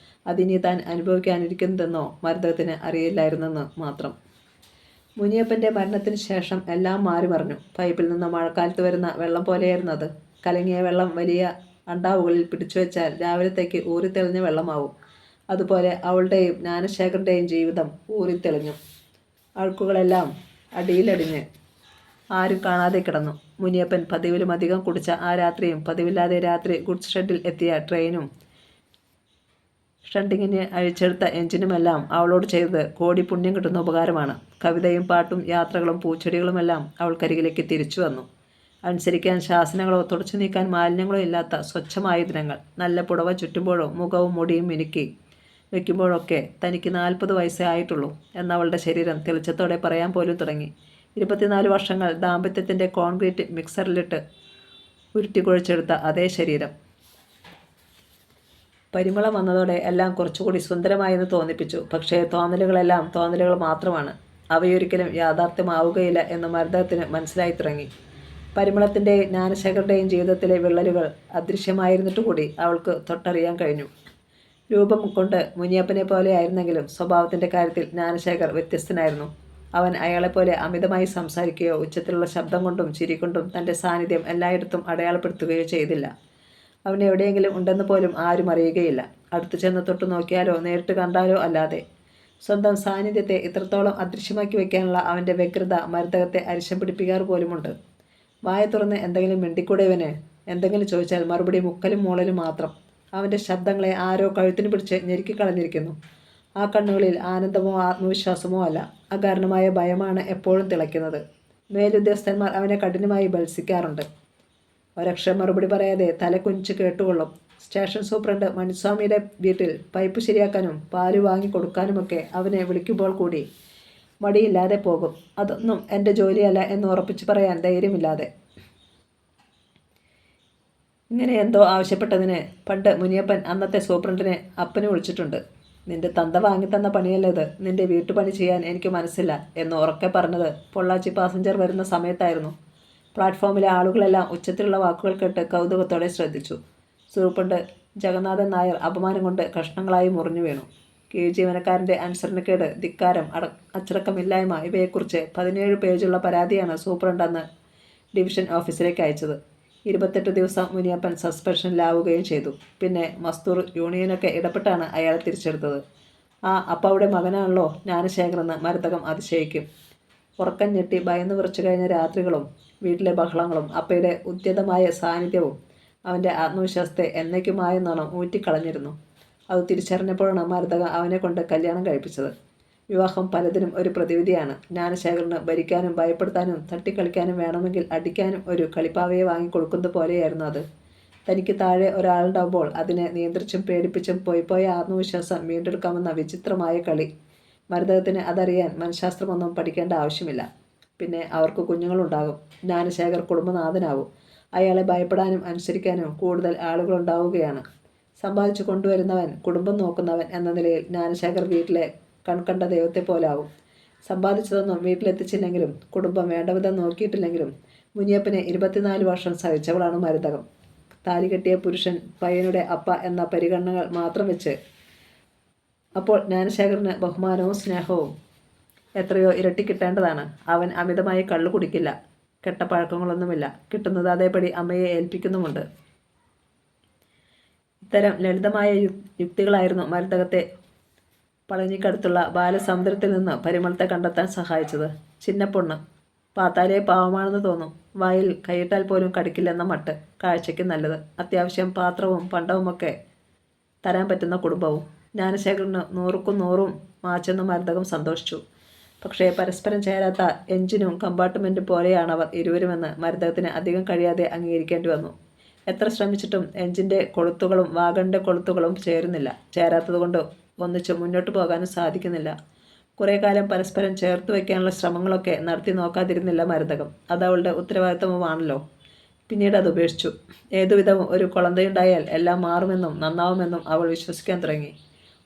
അതിനി താൻ അനുഭവിക്കാനിരിക്കുന്നതെന്നോ മരതകത്തിന് അറിയില്ലായിരുന്നെന്ന് മാത്രം. മുനിയപ്പൻ്റെ മരണത്തിന് ശേഷം എല്ലാം മാറി മറിഞ്ഞു. പൈപ്പിൽ നിന്ന് മഴക്കാലത്ത് വരുന്ന വെള്ളം പോലെയായിരുന്നു അത്. കലങ്ങിയ വെള്ളം വലിയ അണ്ടാവുകളിൽ പിടിച്ചു വെച്ചാൽ രാവിലത്തേക്ക് ഊറിത്തെളിഞ്ഞ വെള്ളമാവും. അതുപോലെ അവളുടെയും ജ്ഞാനശേഖരൻ്റെയും ജീവിതം ഊറിത്തെളിഞ്ഞു. അഴുക്കുകളെല്ലാം അടിയിലടിഞ്ഞ് ആരും കാണാതെ കിടന്നു. മുനിയപ്പൻ പതിവിലും അധികം കുടിച്ച ആ രാത്രിയും പതിവില്ലാതെ രാത്രി ഗുഡ്സ് ഷെഡിൽ എത്തിയ ട്രെയിനും ഷണ്ടിങ്ങിന് അഴിച്ചെടുത്ത എഞ്ചിനുമെല്ലാം അവളോട് ചെയ്തത് കോടി പുണ്യം കിട്ടുന്ന ഉപകാരമാണ്. കവിതയും പാട്ടും യാത്രകളും പൂച്ചെടികളുമെല്ലാം അവൾക്കരികിലേക്ക് തിരിച്ചു വന്നു. അനുസരിക്കാൻ ശാസനകളോ തുടച്ചു നീക്കാൻ മാലിന്യങ്ങളോ ഇല്ലാത്ത സ്വച്ഛമായ ദിനങ്ങൾ. നല്ല പുടവ ചുറ്റുമ്പോഴോ മുഖവും മുടിയും മിനുക്കി വയ്ക്കുമ്പോഴൊക്കെ തനിക്ക് 40 വയസ്സേ ആയിട്ടുള്ളൂ എന്നവളുടെ ശരീരം തെളിച്ചത്തോടെ പറയാൻ പോലും തുടങ്ങി. 24 വർഷങ്ങൾ ദാമ്പത്യത്തിൻ്റെ കോൺക്രീറ്റ് മിക്സറിലിട്ട് ഉരുട്ടിക്കുഴച്ചെടുത്ത അതേ ശരീരം. പരിമളം വന്നതോടെ എല്ലാം കുറച്ചുകൂടി സുന്ദരമായെന്ന് തോന്നിപ്പിച്ചു. പക്ഷേ തോന്നലുകളെല്ലാം തോന്നലുകൾ മാത്രമാണ്. അവയൊരിക്കലും യാഥാർത്ഥ്യമാവുകയില്ല എന്ന് മരതകത്തിന് മനസ്സിലായി തുടങ്ങി. പരിമളത്തിൻ്റെയും ജ്ഞാനശേഖരൻ്റെയും ജീവിതത്തിലെ വിള്ളലുകൾ അദൃശ്യമായിരുന്നിട്ടുകൂടി അവൾക്ക് തൊട്ടറിയാൻ കഴിഞ്ഞു. രൂപം കൊണ്ട് മുനിയപ്പനെ പോലെ ആയിരുന്നെങ്കിലും സ്വഭാവത്തിൻ്റെ കാര്യത്തിൽ ജ്ഞാനശേഖർ വ്യത്യസ്തനായിരുന്നു. അവൻ അയാളെപ്പോലെ അമിതമായി സംസാരിക്കുകയോ ഉച്ചത്തിലുള്ള ശബ്ദം കൊണ്ടും ചിരി കൊണ്ടും തൻ്റെ സാന്നിധ്യം എല്ലായിടത്തും അടയാളപ്പെടുത്തുകയോ ചെയ്തില്ല. അവൻ എവിടെയെങ്കിലും ഉണ്ടെന്ന് പോലും ആരും അറിയുകയില്ല, അടുത്തു ചെന്ന് തൊട്ടു നോക്കിയാലോ നേരിട്ട് കണ്ടാലോ അല്ലാതെ. സ്വന്തം സാന്നിധ്യത്തെ ഇത്രത്തോളം അദൃശ്യമാക്കി വയ്ക്കാനുള്ള അവൻ്റെ വ്യഗ്രത മരതകത്തെ അരിശം പിടിപ്പിക്കാറ് പോലുമുണ്ട്. വായ തുറന്ന് എന്തെങ്കിലും മിണ്ടിക്കൂടെ ഇവന്? എന്തെങ്കിലും ചോദിച്ചാൽ മറുപടി മുക്കലും മൂളലും മാത്രം. അവൻ്റെ ശബ്ദങ്ങളെ ആരോ കഴുത്തിന് പിടിച്ച് ഞെരുക്കിക്കളഞ്ഞിരിക്കുന്നു. ആ കണ്ണുകളിൽ ആനന്ദമോ ആത്മവിശ്വാസമോ അല്ല, അകാരണമായ ഭയമാണ് എപ്പോഴും തിളയ്ക്കുന്നത്. മേലുദ്യോഗസ്ഥന്മാർ അവനെ കഠിനമായി ബത്സിക്കാറുണ്ട്. ഒരക്ഷരം മറുപടി പറയാതെ തലകുനിച്ച് കേട്ടുകൊള്ളും. സ്റ്റേഷൻ സൂപ്രണ്ട് മണിസ്വാമിയുടെ വീട്ടിൽ പൈപ്പ് ശരിയാക്കാനും പാല് വാങ്ങിക്കൊടുക്കാനുമൊക്കെ അവനെ വിളിക്കുമ്പോൾ കൂടി മടിയില്ലാതെ പോകും. അതൊന്നും എൻ്റെ ജോലിയല്ല എന്ന് ഉറപ്പിച്ച് പറയാൻ ധൈര്യമില്ലാതെ. ഇങ്ങനെ എന്തോ ആവശ്യപ്പെട്ടതിന് പണ്ട് മുനിയപ്പൻ അന്നത്തെ സൂപ്രണ്ടിനെ അപ്പനെ വിളിച്ചിട്ടുണ്ട്. നിന്റെ തന്ത വാങ്ങിത്തന്ന പണിയല്ലേത്, നിന്റെ വീട്ടുപണി ചെയ്യാൻ എനിക്ക് മനസ്സില്ല എന്ന് ഉറക്കെ പറഞ്ഞത് പൊള്ളാച്ചി പാസഞ്ചർ വരുന്ന സമയത്തായിരുന്നു. പ്ലാറ്റ്ഫോമിലെ ആളുകളെല്ലാം ഉച്ചത്തിലുള്ള വാക്കുകൾ കേട്ട് കൗതുകത്തോടെ ശ്രദ്ധിച്ചു. സൂപ്രണ്ട് ജഗന്നാഥൻ നായർ അപമാനം കൊണ്ട് കഷ്ണങ്ങളായി മുറിഞ്ഞു വീണു. കീഴ് ജീവനക്കാരൻ്റെ അനുസരണക്കേട്, ധിക്കാരം, അച്ചടക്കമില്ലായ്മ ഇവയെക്കുറിച്ച് 17 പേജുള്ള പരാതിയാണ് സൂപ്രണ്ട് അന്ന് ഡിവിഷൻ ഓഫീസിലേക്ക് അയച്ചത്. 28 ദിവസം മുനിയപ്പൻ സസ്പെൻഷനിലാവുകയും ചെയ്തു. പിന്നെ മസ്തൂർ യൂണിയനൊക്കെ ഇടപെട്ടാണ് അയാളെ തിരിച്ചെടുത്തത്. ആ അപ്പാവിടെ മകനാണല്ലോ ജ്ഞാനശേഖരെന്ന് മരതകം അതിശയിക്കും. ഉറക്കം ഞെട്ടി ഭയന്ന് വിറച്ചു കഴിഞ്ഞ രാത്രികളും വീട്ടിലെ ബഹളങ്ങളും അപ്പയുടെ ഉദ്യതമായ സാന്നിധ്യവും അവൻ്റെ ആത്മവിശ്വാസത്തെ എന്നേക്കുമായെന്നോണം ഊറ്റിക്കളഞ്ഞിരുന്നു. അത് തിരിച്ചറിഞ്ഞപ്പോഴാണ് മരതക അവനെ കൊണ്ട് കല്യാണം കഴിപ്പിച്ചത്. വിവാഹം പലതിനും ഒരു പ്രതിവിധിയാണ്. ജ്ഞാനശേഖരന് ഭരിക്കാനും ഭയപ്പെടുത്താനും തട്ടിക്കളിക്കാനും വേണമെങ്കിൽ അടിക്കാനും ഒരു കളിപ്പാവയെ വാങ്ങിക്കൊടുക്കുന്നത് പോലെയായിരുന്നു അത്. തനിക്ക് താഴെ ഒരാളുണ്ടാവുമ്പോൾ അതിനെ നിയന്ത്രിച്ചും പേടിപ്പിച്ചും പോയ ആത്മവിശ്വാസം വീണ്ടെടുക്കാമെന്ന വിചിത്രമായ കളി. മരതകത്തിന് അതറിയാൻ മനഃശാസ്ത്രമൊന്നും പഠിക്കേണ്ട ആവശ്യമില്ല. പിന്നെ അവർക്ക് കുഞ്ഞുങ്ങളുണ്ടാകും. ജ്ഞാനശേഖർ കുടുംബനാഥനാവും. അയാളെ ഭയപ്പെടാനും അനുസരിക്കാനും കൂടുതൽ ആളുകളുണ്ടാവുകയാണ്. സമ്പാദിച്ചു കൊണ്ടുവരുന്നവൻ, കുടുംബം നോക്കുന്നവൻ എന്ന നിലയിൽ ജ്ഞാനശേഖർ വീട്ടിലെ കൺകണ്ട ദൈവത്തെ പോലാവും. സമ്പാദിച്ചതൊന്നും വീട്ടിലെത്തിച്ചില്ലെങ്കിലും കുടുംബം വേണ്ടവിധം നോക്കിയിട്ടില്ലെങ്കിലും മുനിയപ്പനെ 24 വർഷം സഹിച്ചവളാണ് മരുതകം. താലി കെട്ടിയ പുരുഷൻ പയ്യനുടെ അപ്പ എന്ന പരിഗണനകൾ മാത്രം വെച്ച് അപ്പോൾ ജ്ഞാനശേഖരന് ബഹുമാനവും സ്നേഹവും എത്രയോ ഇരട്ടി കിട്ടേണ്ടതാണ്. അവൻ അമിതമായി കള്ളു കുടിക്കില്ല. കെട്ടപ്പഴക്കങ്ങളൊന്നുമില്ല. കിട്ടുന്നത് അതേപടി അമ്മയെ ഏൽപ്പിക്കുന്നുമുണ്ട്. ഇത്തരം ലളിതമായ യുക്തികളായിരുന്നു മരതകത്തെ പളനിക്കടുത്തുള്ള ബാലസമുദ്രത്തിൽ നിന്ന് പരിമളത്തെ കണ്ടെത്താൻ സഹായിച്ചത്. ചിന്നപ്പൊണ്ണ് പാത്താലേ പാവമാണെന്ന് തോന്നും. വായിൽ കൈയിട്ടാൽ പോലും കടിക്കില്ലെന്ന മട്ട്. കാഴ്ചയ്ക്ക് നല്ലത്. അത്യാവശ്യം പാത്രവും പണ്ടവുമൊക്കെ തരാൻ പറ്റുന്ന കുടുംബവും. ജ്ഞാനശേഖരന് 100ക്കും 100 മാച്ചെന്ന് മരതകം സന്തോഷിച്ചു. പക്ഷേ പരസ്പരം ചേരാത്ത എഞ്ചിനും കമ്പാർട്ട്മെൻറ്റും പോലെയാണവർ ഇരുവരുമെന്ന് മരതകത്തിന് അധികം കഴിയാതെ അംഗീകരിക്കേണ്ടി വന്നു. എത്ര ശ്രമിച്ചിട്ടും എഞ്ചിൻ്റെ കൊളുത്തുകളും വാഗണിൻ്റെ കൊളുത്തുകളും ചേരാത്തതുകൊണ്ട് ഒന്നിച്ച് മുന്നോട്ട് പോകാനും സാധിക്കുന്നില്ല. കുറേ കാലം പരസ്പരം ചേർത്ത് വയ്ക്കാനുള്ള ശ്രമങ്ങളൊക്കെ നടത്തി നോക്കാതിരുന്നില്ല മരതകം. അതവളുടെ ഉത്തരവാദിത്തവുമാണല്ലോ. പിന്നീട് അത് ഉപേക്ഷിച്ചു. ഏതുവിധവും ഒരു കുളന്തയുണ്ടായാൽ എല്ലാം മാറുമെന്നും നന്നാവുമെന്നും അവൾ വിശ്വസിക്കാൻ തുടങ്ങി.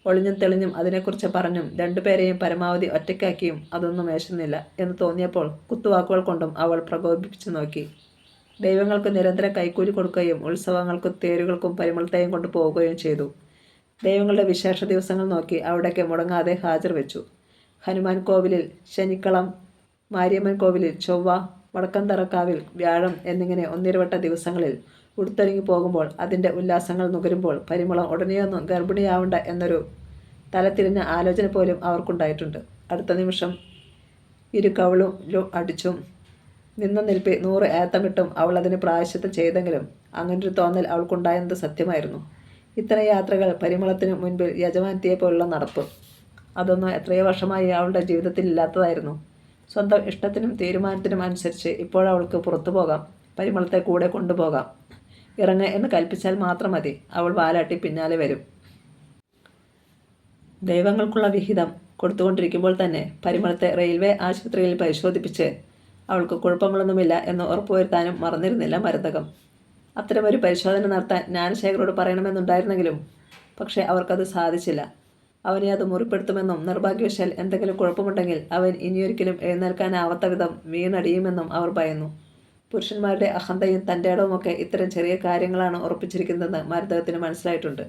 ഒളിഞ്ഞും തെളിഞ്ഞും അതിനെക്കുറിച്ച് പറഞ്ഞും രണ്ടുപേരെയും പരമാവധി ഒറ്റയ്ക്കാക്കിയും അതൊന്നും മേശുന്നില്ല എന്ന് തോന്നിയപ്പോൾ കുത്തുവാക്കുകൾ കൊണ്ടും അവൾ പ്രകോപിപ്പിച്ചു നോക്കി. ദൈവങ്ങൾക്ക് നിരന്തരം കൈക്കൂലി കൊടുക്കുകയും ഉത്സവങ്ങൾക്കും തേരുകൾക്കും പരിമളത്തെയും കൊണ്ട് പോവുകയും ചെയ്തു. ദൈവങ്ങളുടെ വിശേഷ ദിവസങ്ങൾ നോക്കി അവിടേക്ക് മുടങ്ങാതെ ഹാജർ വെച്ചു. ഹനുമാൻ കോവിലിൽ ശനിക്കളം, മാരിയമ്മൻ കോവിലിൽ ചൊവ്വ, വടക്കന്തറക്കാവിൽ വ്യാഴം എന്നിങ്ങനെ ഒന്നിരവട്ട ദിവസങ്ങളിൽ ഉടുത്തൊരുങ്ങി പോകുമ്പോൾ അതിൻ്റെ ഉല്ലാസങ്ങൾ നുകരുമ്പോൾ പരിമളം ഉടനെയൊന്നും ഗർഭിണിയാവണ്ട എന്നൊരു തലത്തിരിഞ്ഞ ആലോചന പോലും അവർക്കുണ്ടായിട്ടുണ്ട്. അടുത്ത നിമിഷം ഇരു കവിളും അടിച്ചും നിന്ന നിൽപ്പിൽ 100 ഏത്തമിട്ടും അവൾ അതിന് പ്രായശ്ചിത്തം ചെയ്തെങ്കിലും അങ്ങനൊരു തോന്നൽ അവൾക്കുണ്ടായെന്നത് സത്യമായിരുന്നു. ഇത്തരം യാത്രകൾ പരിമളത്തിന് മുൻപിൽ യജമാനത്തിയെ പോലുള്ള നടപ്പ്, അതൊന്നും എത്രയോ വർഷമായി അവളുടെ ജീവിതത്തിൽ ഇല്ലാത്തതായിരുന്നു. സ്വന്തം ഇഷ്ടത്തിനും തീരുമാനത്തിനും അനുസരിച്ച് ഇപ്പോഴവൾക്ക് പുറത്തു പോകാം. പരിമളത്തെ കൂടെ കൊണ്ടുപോകാം. ഇറങ്ങ് എന്ന് കൽപ്പിച്ചാൽ മാത്രം മതി. അവൾ വാലാട്ടി പിന്നാലെ വരും. ദൈവങ്ങൾക്കുള്ള വിഹിതം കൊടുത്തുകൊണ്ടിരിക്കുമ്പോൾ തന്നെ പരിമളത്തെ റെയിൽവേ ആശുപത്രിയിൽ പരിശോധിപ്പിച്ച് അവൾക്ക് കുഴപ്പങ്ങളൊന്നുമില്ല എന്ന് ഉറപ്പുവരുത്താനും മറന്നിരുന്നില്ല മരതകം. അത്തരമൊരു പരിശോധന നടത്താൻ ജ്ഞാനശേഖരോട് പറയണമെന്നുണ്ടായിരുന്നെങ്കിലും പക്ഷേ അവർക്കത് സാധിച്ചില്ല. അവനെ അത് മുറിപ്പെടുത്തുമെന്നും നിർഭാഗ്യവശാൽ എന്തെങ്കിലും കുഴപ്പമുണ്ടെങ്കിൽ അവൻ ഇനിയൊരിക്കലും എഴുന്നേൽക്കാനാവാത്ത വിധം വീണടിയുമെന്നും അവർ ഭയന്നു. പുരുഷന്മാരുടെ അഹന്തയും തൻ്റെ ഇടവുമൊക്കെ ഇത്തരം ചെറിയ കാര്യങ്ങളാണ് ഉറപ്പിച്ചിരിക്കുന്നതെന്ന് മരതകത്തിന് മനസ്സിലായിട്ടുണ്ട്.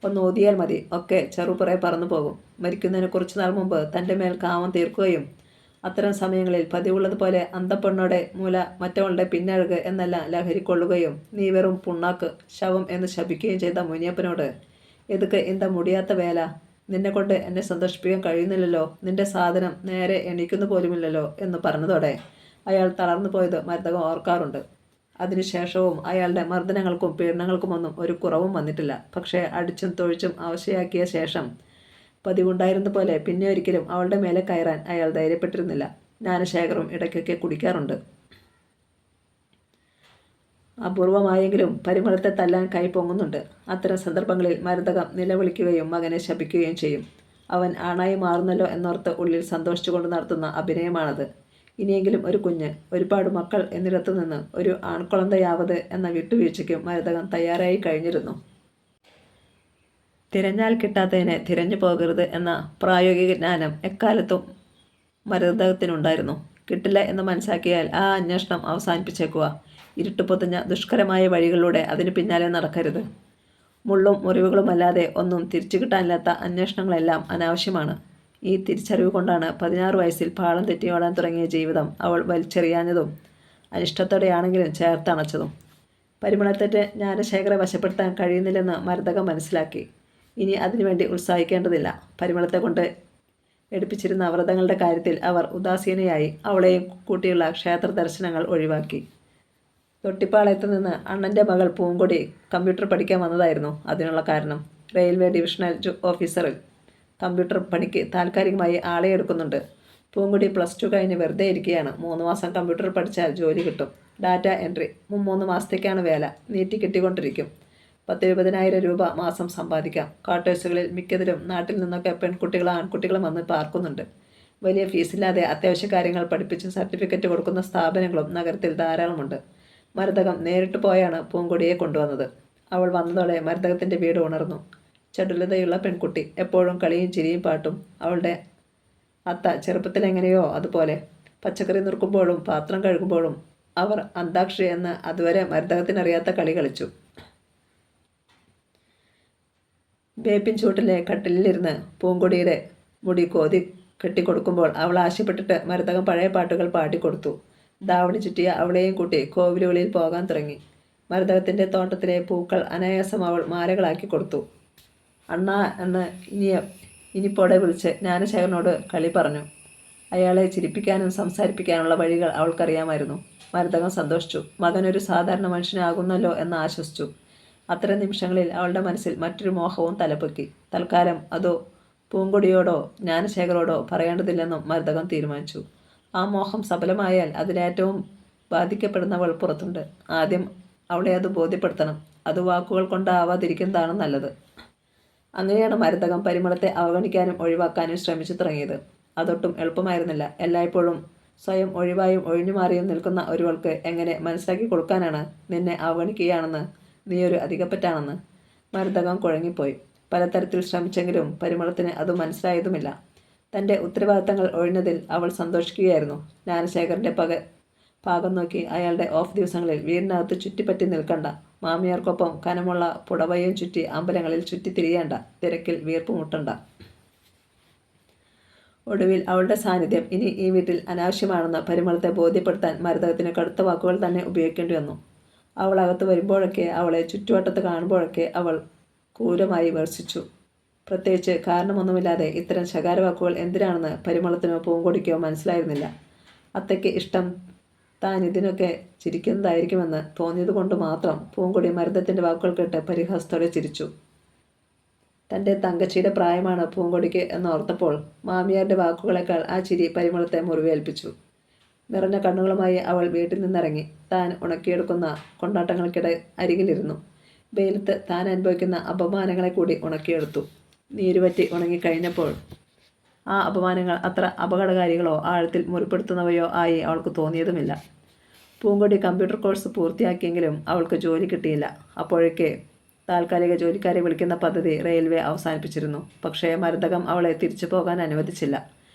ഒന്ന് ഓതിയാൽ മതി, ഒക്കെ ചെറുപുറേ പറന്നു പോകും. മരിക്കുന്നതിന് കുറച്ചുനാൾ മുമ്പ് തൻ്റെ മേൽ കാമം തീർക്കുകയും അത്തരം സമയങ്ങളിൽ പതിവുള്ളതുപോലെ അന്തപ്പെണ്ണോടെ മൂല മറ്റവളുടെ പിന്നഴക് എന്നെല്ലാം ലഹരിക്കൊള്ളുകയും നീ വെറും പുണ്ണാക്ക് ശവം എന്ന് ശപിക്കുകയും ചെയ്ത മുനിയപ്പനോട് എതുക്ക് ഇന്ത മുടിയാത്ത വേല, നിന്നെക്കൊണ്ട് എന്നെ സന്തോഷിപ്പിക്കാൻ കഴിയുന്നില്ലല്ലോ, നിന്റെ സാധനം നേരെ എണീക്കുന്നു പോലുമില്ലല്ലോ എന്ന് പറഞ്ഞതോടെ അയാൾ തളർന്നു പോയത് മരതകം ഓർക്കാറുണ്ട്. അതിനുശേഷവും അയാളുടെ മർദ്ദനങ്ങൾക്കും പീഡനങ്ങൾക്കുമൊന്നും ഒരു കുറവും വന്നിട്ടില്ല. പക്ഷേ അടിച്ചും തൊഴിച്ചും അവശയാക്കിയ ശേഷം പതിവുണ്ടായിരുന്ന പോലെ പിന്നെ ഒരിക്കലും അവളുടെ മേലെ കയറാൻ അയാൾ ധൈര്യപ്പെട്ടിരുന്നില്ല. ജ്ഞാനശേഖറും ഇടയ്ക്കൊക്കെ കുടിക്കാറുണ്ട്. അപൂർവമായെങ്കിലും പരിമളത്തെ തല്ലാൻ കൈ പൊങ്ങുന്നുണ്ട്. അത്തരം സന്ദർഭങ്ങളിൽ മരതകം നിലവിളിക്കുകയും മകനെ ശപിക്കുകയും ചെയ്യും. അവൻ ആണായി മാറുന്നല്ലോ എന്നോർത്ത് ഉള്ളിൽ സന്തോഷിച്ചുകൊണ്ട് നടത്തുന്ന അഭിനയമാണത്. ഇനിയെങ്കിലും ഒരു കുഞ്ഞ്, ഒരുപാട് മക്കൾ എന്നിടത്തു നിന്ന് ഒരു ആൺകുളന്തയാവത് എന്ന വിട്ടുവീഴ്ചയ്ക്കും മരതകം തയ്യാറായി കഴിഞ്ഞിരുന്നു. തിരഞ്ഞാൽ കിട്ടാത്തതിനെ തിരഞ്ഞു പോകരുത് എന്ന പ്രായോഗിക ജ്ഞാനം എക്കാലത്തും മരതകത്തിനുണ്ടായിരുന്നു. കിട്ടില്ല എന്ന് മനസ്സിലാക്കിയാൽ ആ അന്വേഷണം അവസാനിപ്പിച്ചേക്കുക. ഇരുട്ട് പൊതിഞ്ഞ ദുഷ്കരമായ വഴികളിലൂടെ അതിന് പിന്നാലെ നടക്കരുത്. മുള്ളും മുറിവുകളുമല്ലാതെ ഒന്നും തിരിച്ചു കിട്ടാനില്ലാത്ത അന്വേഷണങ്ങളെല്ലാം അനാവശ്യമാണ്. ഈ തിരിച്ചറിവ് കൊണ്ടാണ് 16 വയസ്സിൽ പാളം തെറ്റിയോടാൻ തുടങ്ങിയ ജീവിതം അവൾ വലിച്ചെറിയാഞ്ഞതും അനിഷ്ടത്തോടെയാണെങ്കിലും ചേർത്തണച്ചതും. പരിമളത്തേറ്റ് ജ്ഞാനശേഖരെ വശപ്പെടുത്താൻ കഴിയുന്നില്ലെന്ന് മരതകം മനസ്സിലാക്കി. ഇനി അതിനുവേണ്ടി ഉത്സാഹിക്കേണ്ടതില്ല. പരിമളത്തെ കൊണ്ട് എടുപ്പിച്ചിരുന്ന വ്രതങ്ങളുടെ കാര്യത്തിൽ അവർ ഉദാസീനയായി. അവളെയും കൂട്ടിയുള്ള ക്ഷേത്ര ദർശനങ്ങൾ ഒഴിവാക്കി. തൊട്ടിപ്പാളയത്ത് നിന്ന് അണ്ണൻ്റെ മകൾ പൂങ്കൊടി കമ്പ്യൂട്ടർ പഠിക്കാൻ വന്നതായിരുന്നു അതിനുള്ള കാരണം. റെയിൽവേ ഡിവിഷണൽ ഓഫീസറിൽ കമ്പ്യൂട്ടർ പണിക്ക് താൽക്കാലികമായി ആളെ എടുക്കുന്നുണ്ട്. പൂങ്കൊടി +2 കഴിഞ്ഞ് വെറുതെ ഇരിക്കുകയാണ്. 3 മാസം കമ്പ്യൂട്ടർ പഠിച്ചാൽ ജോലി കിട്ടും. ഡാറ്റ എൻട്രി 3 മാസത്തേക്കാണ് വേല. നീട്ടി കിട്ടിക്കൊണ്ടിരിക്കും. 10-20,000 രൂപ മാസം സമ്പാദിക്കാം. ക്വാർട്ടേഴ്സുകളിൽ മിക്കതിലും നാട്ടിൽ നിന്നൊക്കെ പെൺകുട്ടികളും ആൺകുട്ടികളും വന്ന് പാർക്കുന്നുണ്ട്. വലിയ ഫീസില്ലാതെ അത്യാവശ്യ കാര്യങ്ങൾ പഠിപ്പിച്ച് സർട്ടിഫിക്കറ്റ് കൊടുക്കുന്ന സ്ഥാപനങ്ങളും നഗരത്തിൽ ധാരാളമുണ്ട്. മരതകം നേരിട്ട് പോയാണ് പൂങ്കൊടിയെ കൊണ്ടുവന്നത്. അവൾ വന്നതോടെ മരതകത്തിൻ്റെ വീട് ഉണർന്നു. ചടുലതയുള്ള പെൺകുട്ടി, എപ്പോഴും കളിയും ചിരിയും പാട്ടും. അവളുടെ അത്ത ചെറുപ്പത്തിലെങ്ങനെയോ അതുപോലെ. പച്ചക്കറി നുറുക്കുമ്പോഴും പാത്രം കഴുകുമ്പോഴും അവർ അന്താക്ഷരി എന്ന് അതുവരെ മരതകത്തിനറിയാത്ത കളി കളിച്ചു. വേപ്പിൻ ചൂട്ടിലെ കട്ടിലിരുന്ന് പൂങ്കൊടിയുടെ മുടി കോതി കെട്ടിക്കൊടുക്കുമ്പോൾ അവൾ ആശയപ്പെട്ടിട്ട് മരതകം പഴയ പാട്ടുകൾ പാടിക്കൊടുത്തു. ദാവണി ചുറ്റിയ അവളെയും കൂട്ടി കോവിലുകളിൽ പോകാൻ തുടങ്ങി. മരതകത്തിൻ്റെ തോട്ടത്തിലെ പൂക്കൾ അനായാസം അവൾ മാലകളാക്കി കൊടുത്തു. അണ്ണാ എന്ന് ഇനിപ്പോടെ വിളിച്ച് ജ്ഞാനശേഖരനോട് കളി പറഞ്ഞു. അയാളെ ചിരിപ്പിക്കാനും സംസാരിപ്പിക്കാനുള്ള വഴികൾ അവൾക്കറിയാമായിരുന്നു. മരതകം സന്തോഷിച്ചു. മകനൊരു സാധാരണ മനുഷ്യനാകുന്നല്ലോ എന്ന് ആശ്വസിച്ചു. അത്തരം നിമിഷങ്ങളിൽ അവളുടെ മനസ്സിൽ മറ്റൊരു മോഹവും തലപ്പൊക്കി. തൽക്കാലം അതോ പൂങ്കൊടിയോടോ ജ്ഞാനശേഖരോടോ പറയേണ്ടതില്ലെന്നും മരതകം തീരുമാനിച്ചു. ആ മോഹം സഫലമായാൽ അതിലേറ്റവും ബാധിക്കപ്പെടുന്നവൾ പുറത്തുണ്ട്. ആദ്യം അവളെ അത് ബോധ്യപ്പെടുത്തണം. അത് വാക്കുകൾ കൊണ്ടാവാതിരിക്കുന്നതാണ് നല്ലത്. അങ്ങനെയാണ് മരതകം പരിമളത്തെ അവഗണിക്കാനും ഒഴിവാക്കാനും ശ്രമിച്ചു തുടങ്ങിയത്. അതൊട്ടും എളുപ്പമായിരുന്നില്ല. എല്ലായ്പ്പോഴും സ്വയം ഒഴിവായും ഒഴിഞ്ഞുമാറിയും നിൽക്കുന്ന ഒരുവൾക്ക് എങ്ങനെ മനസ്സിലാക്കി കൊടുക്കാനാണ് നിന്നെ അവഗണിക്കുകയാണെന്ന്, നീയൊരു അധികപ്പറ്റാണെന്ന്? മരതകം കുഴങ്ങിപ്പോയി. പലതരത്തിൽ ശ്രമിച്ചെങ്കിലും പരിമളത്തിന് അത് മനസ്സിലായതുമില്ല. തൻ്റെ ഉത്തരവാദിത്തങ്ങൾ ഒഴിഞ്ഞതിൽ അവൾ സന്തോഷിക്കുകയായിരുന്നു. ജ്ഞാനശേഖരൻ്റെ പാകം നോക്കി അയാളുടെ ഓഫ് ദിവസങ്ങളിൽ വീടിനകത്ത് ചുറ്റിപ്പറ്റി നിൽക്കണ്ട. മാമിയാർക്കൊപ്പം കനമുള്ള പുടവയും ചുറ്റി അമ്പലങ്ങളിൽ ചുറ്റിത്തിരിയേണ്ട. തിരക്കിൽ വീർപ്പ് മുട്ടണ്ട. ഒടുവിൽ അവളുടെ സാന്നിധ്യം ഇനി ഈ വീട്ടിൽ അനാവശ്യമാണെന്ന് പരിമളത്തെ ബോധ്യപ്പെടുത്താൻ മരതകത്തിന് കടുത്ത വാക്കുകൾ തന്നെ ഉപയോഗിക്കേണ്ടി വന്നു. അവൾ അകത്ത് വരുമ്പോഴൊക്കെ, അവളെ ചുറ്റുവട്ടത്ത് കാണുമ്പോഴൊക്കെ അവൾ ക്രൂരമായി വിമർശിച്ചു. പ്രത്യേകിച്ച് കാരണമൊന്നുമില്ലാതെ ഇത്തരം ശകാരവാക്കുകൾ എന്തിനാണെന്ന് പരിമളത്തിനോ പൂങ്കൊടിക്കോ മനസ്സിലായിരുന്നില്ല. അത്തയ്ക്ക് ഇഷ്ടം താൻ ഇതിനൊക്കെ ചിരിക്കുന്നതായിരിക്കുമെന്ന് തോന്നിയതുകൊണ്ട് മാത്രം പൂങ്കൊടി മരതത്തിൻ്റെ വാക്കുകൾ കേട്ട് പരിഹാസത്തോടെ ചിരിച്ചു. തൻ്റെ തങ്കച്ചിയുടെ പ്രായമാണ് പൂങ്കൊടിക്ക് എന്നോർത്തപ്പോൾ മാമിയാരുടെ വാക്കുകളേക്കാൾ ആ ചിരി പരിമളത്തെ മുറിവേൽപ്പിച്ചു. നിറഞ്ഞ കണ്ണുകളുമായി അവൾ വീട്ടിൽ നിന്നിറങ്ങി. താൻ ഉണക്കിയെടുക്കുന്ന കൊണ്ടാട്ടങ്ങൾക്കിടെ അരികിലിരുന്നു. വെയിലത്ത് താൻ അനുഭവിക്കുന്ന അപമാനങ്ങളെ കൂടി ഉണക്കിയെടുത്തു. നീരുവറ്റി ഉണങ്ങിക്കഴിഞ്ഞപ്പോൾ ആ അപമാനങ്ങൾ അത്ര അപകടകാരികളോ ആഴത്തിൽ മുറിപ്പെടുത്തുന്നവയോ ആയി അവൾക്ക് തോന്നിയതുമില്ല. പൂങ്കൊടി കമ്പ്യൂട്ടർ കോഴ്സ് പൂർത്തിയാക്കിയെങ്കിലും അവൾക്ക് ജോലി കിട്ടിയില്ല. അപ്പോഴേക്ക് താൽക്കാലിക ജോലിക്കാരെ വിളിക്കുന്ന പദ്ധതി റെയിൽവേ അവസാനിപ്പിച്ചിരുന്നു. പക്ഷേ മരതകം അവളെ തിരിച്ചു പോകാൻ അനുവദിച്ചില്ല.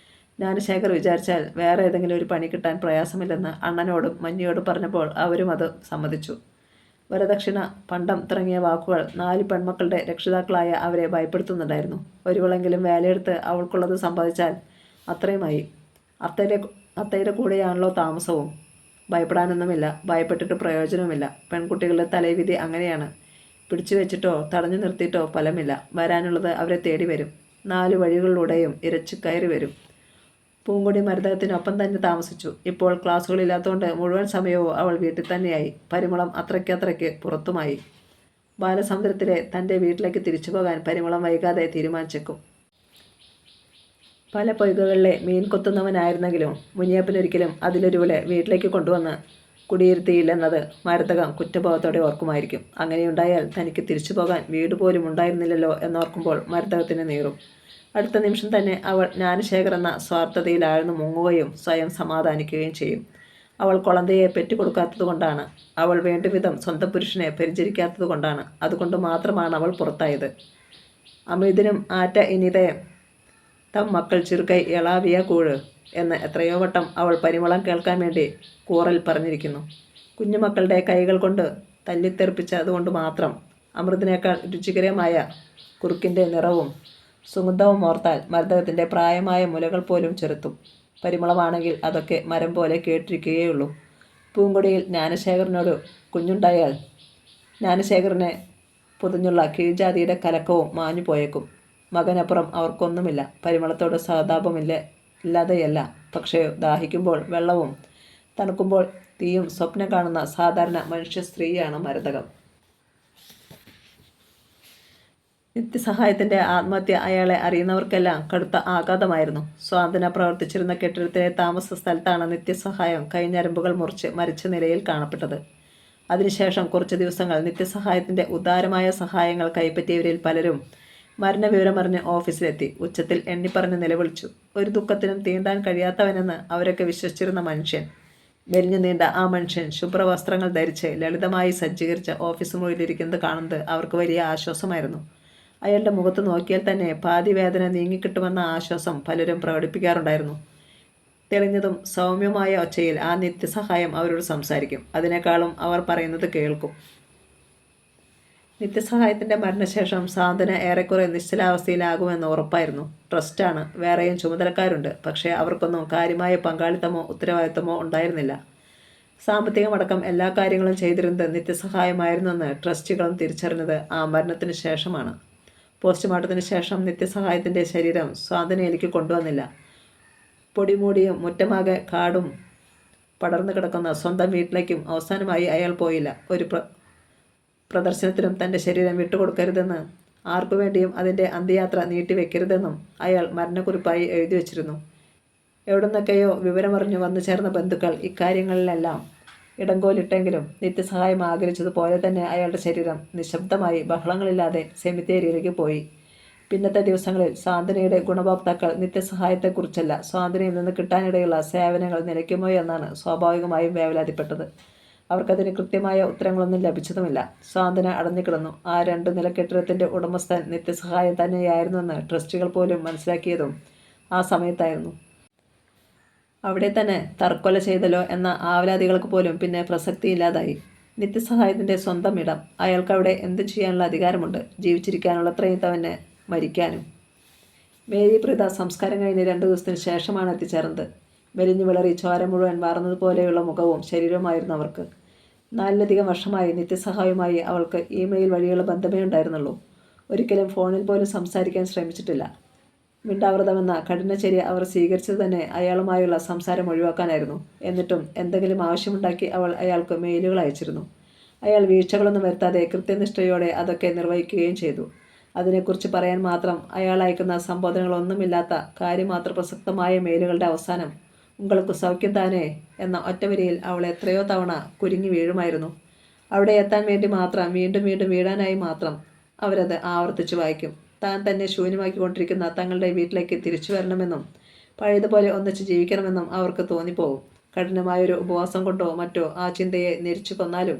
ജ്ഞാനശേഖർ വിചാരിച്ചാൽ വേറെ ഏതെങ്കിലും ഒരു പണി കിട്ടാൻ പ്രയാസമില്ലെന്ന് അണ്ണനോടും മഞ്ഞയോടും പറഞ്ഞപ്പോൾ അവരും അത് സമ്മതിച്ചു. വരദക്ഷിണ, പണ്ടം തുടങ്ങിയ വാക്കുകൾ 4 പെൺമക്കളുടെ രക്ഷിതാക്കളായ അവരെ ഭയപ്പെടുത്തുന്നുണ്ടായിരുന്നു. ഒരുവളെങ്കിലും വേലയെടുത്ത് അവൾക്കുള്ളത് സമ്പാദിച്ചാൽ അത്രയുമായി. അത്തയുടെ കൂടെയാണല്ലോ താമസവും. ഭയപ്പെടാനൊന്നുമില്ല. ഭയപ്പെട്ടിട്ട് പ്രയോജനവുമില്ല. പെൺകുട്ടികളുടെ തലവിധി അങ്ങനെയാണ്. പിടിച്ചു വെച്ചിട്ടോ തടഞ്ഞു നിർത്തിയിട്ടോ ഫലമില്ല. വരാനുള്ളത് അവരെ തേടി വരും. 4 വഴികളിലൂടെയും ഇരച്ചു കയറി വരും. പൂങ്കൊടി മരതകത്തിനൊപ്പം തന്നെ താമസിച്ചു. ഇപ്പോൾ ക്ലാസ്സുകളില്ലാത്തതുകൊണ്ട് മുഴുവൻ സമയവും അവൾ വീട്ടിൽ തന്നെയായി. പരിമളം അത്രയ്ക്ക് പുറത്തുമായി. ബാലസമുദ്രത്തിലെ തൻ്റെ വീട്ടിലേക്ക് തിരിച്ചു പോകാൻ പരിമളം വൈകാതെ തീരുമാനിച്ചേക്കും. പല പൊയ്കകളിലെ മീൻ കൊത്തുന്നവനായിരുന്നെങ്കിലും മുനിയപ്പനൊരിക്കലും അതിലൊരുവളെ വീട്ടിലേക്ക് കൊണ്ടുവന്ന് കുടിയിരുത്തിയില്ലെന്നത് മരതകം കുറ്റബോധത്തോടെ ഓർക്കുമായിരിക്കും. അങ്ങനെയുണ്ടായാൽ തനിക്ക് തിരിച്ചു പോകാൻ വീട് പോലും ഉണ്ടായിരുന്നില്ലല്ലോ എന്നോർക്കുമ്പോൾ മരതകത്തിന് നീറും. അടുത്ത നിമിഷം തന്നെ അവൾ ജ്ഞാനശേഖർ എന്ന സ്വാർത്ഥതയിലാഴ്ന്നു മുങ്ങുകയും സ്വയം സമാധാനിക്കുകയും ചെയ്യും. അവൾ കൊളന്തയെ പെറ്റുകൊടുക്കാത്തതുകൊണ്ടാണ്. അവൾ വേണ്ടുവിധം സ്വന്തം പുരുഷനെ പരിചരിക്കാത്തതുകൊണ്ടാണ്. അതുകൊണ്ട് മാത്രമാണ് അവൾ പുറത്തായത്. അമൃതിനും ആറ്റ ഇനിതേ തം മക്കൾ ചുരുക്കൈ എളാവിയ കൂഴ് എന്ന് എത്രയോ വട്ടം അവൾ പരിമളം കേൾക്കാൻ വേണ്ടി കൂറൽ പറഞ്ഞിരിക്കുന്നു. കുഞ്ഞുമക്കളുടെ കൈകൾ കൊണ്ട് തല്ലിത്തെറിപ്പിച്ചതുകൊണ്ട് മാത്രം അമൃതിനേക്കാൾ രുചികരമായ കുറുക്കിൻ്റെ നിറവും സുഗന്ധവും ഓർത്താൽ മരതകത്തിൻ്റെ പ്രായമായ മുലകൾ പോലും ചെറുത്തും. പരിമളമാണെങ്കിൽ അതൊക്കെ മരം പോലെ കേട്ടിരിക്കുകയുള്ളൂ. പൂങ്കൊടിയിൽ ജ്ഞാനശേഖരനോട് കുഞ്ഞുണ്ടായാൽ ജ്ഞാനശേഖരനെ പൊതിഞ്ഞുള്ള കീഴ്ജാതിയുടെ കലക്കവും മാഞ്ഞു പോയേക്കും. മകനപ്പുറം അവർക്കൊന്നുമില്ല. പരിമളത്തോട് ഇല്ലാതെയല്ല, പക്ഷേ ദാഹിക്കുമ്പോൾ വെള്ളവും തണുക്കുമ്പോൾ തീയും സ്വപ്നം കാണുന്ന സാധാരണ മനുഷ്യ സ്ത്രീയാണ് മരതകം. നിത്യസഹായത്തിൻ്റെ ആത്മഹത്യ അയാളെ അറിയുന്നവർക്കെല്ലാം കടുത്ത ആഘാതമായിരുന്നു. സ്വാന്തന പ്രവർത്തിച്ചിരുന്ന കെട്ടിടത്തിലെ താമസ സ്ഥലത്താണ് നിത്യസഹായം കൈഞ്ഞരമ്പുകൾ മുറിച്ച് മരിച്ച നിലയിൽ കാണപ്പെട്ടത്. അതിനുശേഷം കുറച്ച് ദിവസങ്ങൾ നിത്യസഹായത്തിൻ്റെ ഉദാരമായ സഹായങ്ങൾ കൈപ്പറ്റിയവരിൽ പലരും മരണവിവരമറിഞ്ഞ് ഓഫീസിലെത്തി ഉച്ചത്തിൽ എണ്ണിപ്പറഞ്ഞ് നിലവിളിച്ചു. ഒരു ദുഃഖത്തിനും തീണ്ടാൻ കഴിയാത്തവനെന്ന് അവരൊക്കെ വിശ്വസിച്ചിരുന്ന മനുഷ്യൻ, മെലിഞ്ഞു നീണ്ട ആ മനുഷ്യൻ ശുഭ്രവസ്ത്രങ്ങൾ ധരിച്ച് ലളിതമായി സജ്ജീകരിച്ച ഓഫീസ് മുറിയിലിരിക്കുന്നത് കാണുന്നത് അവർക്ക് വലിയ ആശ്വാസമായിരുന്നു. അയാളുടെ മുഖത്ത് നോക്കിയാൽ തന്നെ പാതി വേദന നീങ്ങിക്കിട്ടുമെന്ന ആശ്വാസം പലരും പ്രകടിപ്പിക്കാറുണ്ടായിരുന്നു. തെളിഞ്ഞതും സൗമ്യമായ ഒച്ചയിൽ ആ നിത്യസഹായം അവരോട് സംസാരിക്കും. അതിനേക്കാളും അവർ പറയുന്നത് കേൾക്കും. നിത്യസഹായത്തിൻ്റെ മരണശേഷം സാന്ത്വന ഏറെക്കുറെ നിശ്ചലാവസ്ഥയിലാകുമെന്ന് ഉറപ്പായിരുന്നു. ട്രസ്റ്റാണ്, വേറെയും ചുമതലക്കാരുണ്ട്. പക്ഷേ അവർക്കൊന്നും കാര്യമായ പങ്കാളിത്തമോ ഉത്തരവാദിത്തമോ ഉണ്ടായിരുന്നില്ല. സാമ്പത്തികമടക്കം എല്ലാ കാര്യങ്ങളും ചെയ്തിരുന്നത് നിത്യസഹായമായിരുന്നെന്ന് ട്രസ്റ്റികളും തിരിച്ചറിഞ്ഞത് ആ മരണത്തിന് ശേഷമാണ്. പോസ്റ്റ്മോർട്ടത്തിന് ശേഷം നിത്യസഹായത്തിൻ്റെ ശരീരം സ്വാന്തനയിലേക്ക് കൊണ്ടുവന്നില്ല. പൊടിമൂടിയും മുറ്റമാകെ കാടും പടർന്നു കിടക്കുന്ന സ്വന്തം വീട്ടിലേക്കും അവസാനമായി അയാൾ പോയില്ല. ഒരു പ്രദർശനത്തിനും തൻ്റെ ശരീരം വിട്ടുകൊടുക്കരുതെന്ന്, ആർക്കു വേണ്ടിയും അതിൻ്റെ അന്ത്യയാത്ര നീട്ടിവെക്കരുതെന്നും അയാൾ മരണക്കുറിപ്പായി എഴുതി വച്ചിരുന്നു. എവിടുന്നൊക്കെയോ വിവരമറിഞ്ഞു വന്നു ചേർന്ന ബന്ധുക്കൾ ഇക്കാര്യങ്ങളിലെല്ലാം ഇടങ്കോലിട്ടെങ്കിലും നിത്യസഹായം ആഗ്രഹിച്ചതുപോലെ തന്നെ അയാളുടെ ശരീരം നിശബ്ദമായി ബഹളങ്ങളില്ലാതെ സെമിത്തേരിയിലേക്ക് പോയി. പിന്നത്തെ ദിവസങ്ങളിൽ സാന്ത്വനയുടെ ഗുണഭോക്താക്കൾ നിത്യസഹായത്തെക്കുറിച്ചല്ല, സ്വാന്തനയിൽ നിന്ന് കിട്ടാനിടയുള്ള സേവനങ്ങൾ നിലയ്ക്കുമോ എന്നാണ് സ്വാഭാവികമായും വേവലാതിപ്പെട്ടത്. അവർക്കതിന് കൃത്യമായ ഉത്തരങ്ങളൊന്നും ലഭിച്ചതുമില്ല. സ്വാന്തന അടഞ്ഞുകിടന്നു. ആ 2 നില കെട്ടിടത്തിൻ്റെ ഉടമസ്ഥൻ നിത്യസഹായം തന്നെയായിരുന്നുവെന്ന് ട്രസ്റ്റികൾ പോലും മനസ്സിലാക്കിയതും ആ സമയത്തായിരുന്നു. അവിടെ തന്നെ തർക്കൊല ചെയ്തല്ലോ എന്ന ആവലാതികൾക്ക് പോലും പിന്നെ പ്രസക്തിയില്ലാതായി. നിത്യസഹായത്തിൻ്റെ സ്വന്തം ഇടം. അയാൾക്കവിടെ എന്തു ചെയ്യാനുള്ള അധികാരമുണ്ട്? ജീവിച്ചിരിക്കാനുള്ളത്രയും തന്നെ മരിക്കാനും. മേരി പ്രീത സംസ്കാരം കഴിഞ്ഞ് 2 ദിവസത്തിന് ശേഷമാണ് എത്തിച്ചേർന്നത്. മെലിഞ്ഞു വിളറി ചോര മുഴുവൻ വാർന്നതുപോലെയുള്ള മുഖവും ശരീരവുമായിരുന്നു അവർക്ക്. 4ലധികം വർഷമായി നിത്യസഹായവുമായി അവൾക്ക് ഇമെയിൽ വഴിയുള്ള ബന്ധമേ ഉണ്ടായിരുന്നുള്ളൂ. ഒരിക്കലും ഫോണിൽ പോലും സംസാരിക്കാൻ ശ്രമിച്ചിട്ടില്ല. മിണ്ടാവൃതമെന്ന കഠിനചര്യ അവർ സ്വീകരിച്ചത് തന്നെ അയാളുമായുള്ള സംസാരം ഒഴിവാക്കാനായിരുന്നു. എന്നിട്ടും എന്തെങ്കിലും ആവശ്യമുണ്ടാക്കി അവൾ അയാൾക്ക് മെയിലുകൾ അയച്ചിരുന്നു. അയാൾ വീഴ്ചകളൊന്നും വരുത്താതെ കൃത്യനിഷ്ഠയോടെ അതൊക്കെ നിർവഹിക്കുകയും ചെയ്തു. അതിനെക്കുറിച്ച് പറയാൻ മാത്രം അയാൾ അയക്കുന്ന സംബോധനകളൊന്നുമില്ലാത്ത കാര്യമാത്ര പ്രസക്തമായ മെയിലുകളുടെ അവസാനം "ഉങ്ങൾക്ക് സൗഖ്യം താനേ" എന്ന ഒറ്റവരിയിൽ അവൾ എത്രയോ തവണ കുരുങ്ങി വീഴുമായിരുന്നു. അവിടെ എത്താൻ വേണ്ടി മാത്രം വീണ്ടും വീണ്ടും വീഴാനായി മാത്രം അവരത് ആവർത്തിച്ചു വായിക്കും. താൻ തന്നെ ശൂന്യമാക്കിക്കൊണ്ടിരിക്കുന്ന തങ്ങളുടെ വീട്ടിലേക്ക് തിരിച്ചു വരണമെന്നും പഴയതുപോലെ ഒന്നിച്ച് ജീവിക്കണമെന്നും അവർക്ക് തോന്നിപ്പോകും. കഠിനമായൊരു ഉപവാസം കൊണ്ടോ മറ്റോ ആ ചിന്തയെ ഞെരിച്ചു കൊന്നാലും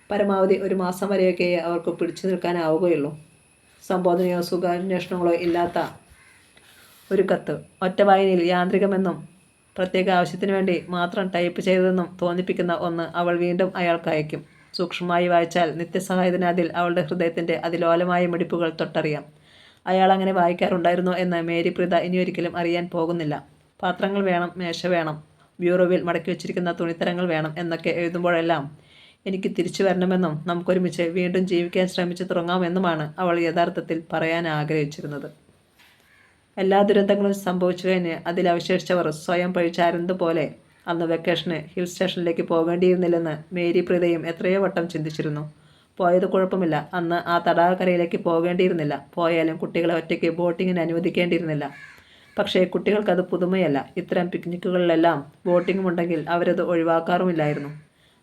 പരമാവധി 1 മാസം വരെയൊക്കെ അവർക്ക് പിടിച്ചു നിൽക്കാനാവുകയുള്ളൂ. സംബോധനയോ സുഖാന്വേഷണങ്ങളോ ഇല്ലാത്ത ഒരു കത്ത്, ഒറ്റ വായനയിൽ യാന്ത്രികമെന്നും പ്രത്യേക ആവശ്യത്തിനു വേണ്ടി മാത്രം ടൈപ്പ് ചെയ്തതെന്നും തോന്നിപ്പിക്കുന്ന ഒന്ന് അവൾ വീണ്ടും അയാൾക്ക് അയക്കും. സൂക്ഷ്മമായി വായിച്ചാൽ നിത്യസഹായത്തിന് അതിൽ അവളുടെ ഹൃദയത്തിൻ്റെ അതിലോലമായ മിടിപ്പുകൾ തൊട്ടറിയാം. അയാൾ അങ്ങനെ വായിക്കാറുണ്ടായിരുന്നോ എന്ന് മേരി പ്രീത ഇനിയൊരിക്കലും അറിയാൻ പോകുന്നില്ല. പാത്രങ്ങൾ വേണം, മേശ വേണം, ബ്യൂറോവിൽ മടക്കി വച്ചിരിക്കുന്ന തുണിത്തരങ്ങൾ വേണം എന്നൊക്കെ എഴുതുമ്പോഴെല്ലാം എനിക്ക് തിരിച്ചു വരണമെന്നും നമുക്കൊരുമിച്ച് വീണ്ടും ജീവിക്കാൻ ശ്രമിച്ചു തുടങ്ങാമെന്നുമാണ് അവൾ യഥാർത്ഥത്തിൽ പറയാൻ ആഗ്രഹിച്ചിരുന്നത്. എല്ലാ ദുരന്തങ്ങളും സംഭവിച്ചു കഴിഞ്ഞ് അതിലവശേഷിച്ചവർ സ്വയം പഴിച്ചാരുന്നതുപോലെ അന്ന് വെക്കേഷന് ഹിൽ സ്റ്റേഷനിലേക്ക് പോകേണ്ടിയിരുന്നില്ലെന്ന് മേരി പ്രീതയും എത്രയോ വട്ടം ചിന്തിച്ചിരുന്നു. പോയത് കുഴപ്പമില്ല, അന്ന് ആ തടാകക്കരയിലേക്ക് പോകേണ്ടിയിരുന്നില്ല. പോയാലും കുട്ടികളെ ഒറ്റയ്ക്ക് ബോട്ടിങ്ങിന് അനുവദിക്കേണ്ടിയിരുന്നില്ല. പക്ഷേ കുട്ടികൾക്കത് പുതുമയല്ല. ഇത്തരം പിക്നിക്കുകളിലെല്ലാം ബോട്ടിങ്ങും ഉണ്ടെങ്കിൽ അവരത് ഒഴിവാക്കാറുമില്ലായിരുന്നു.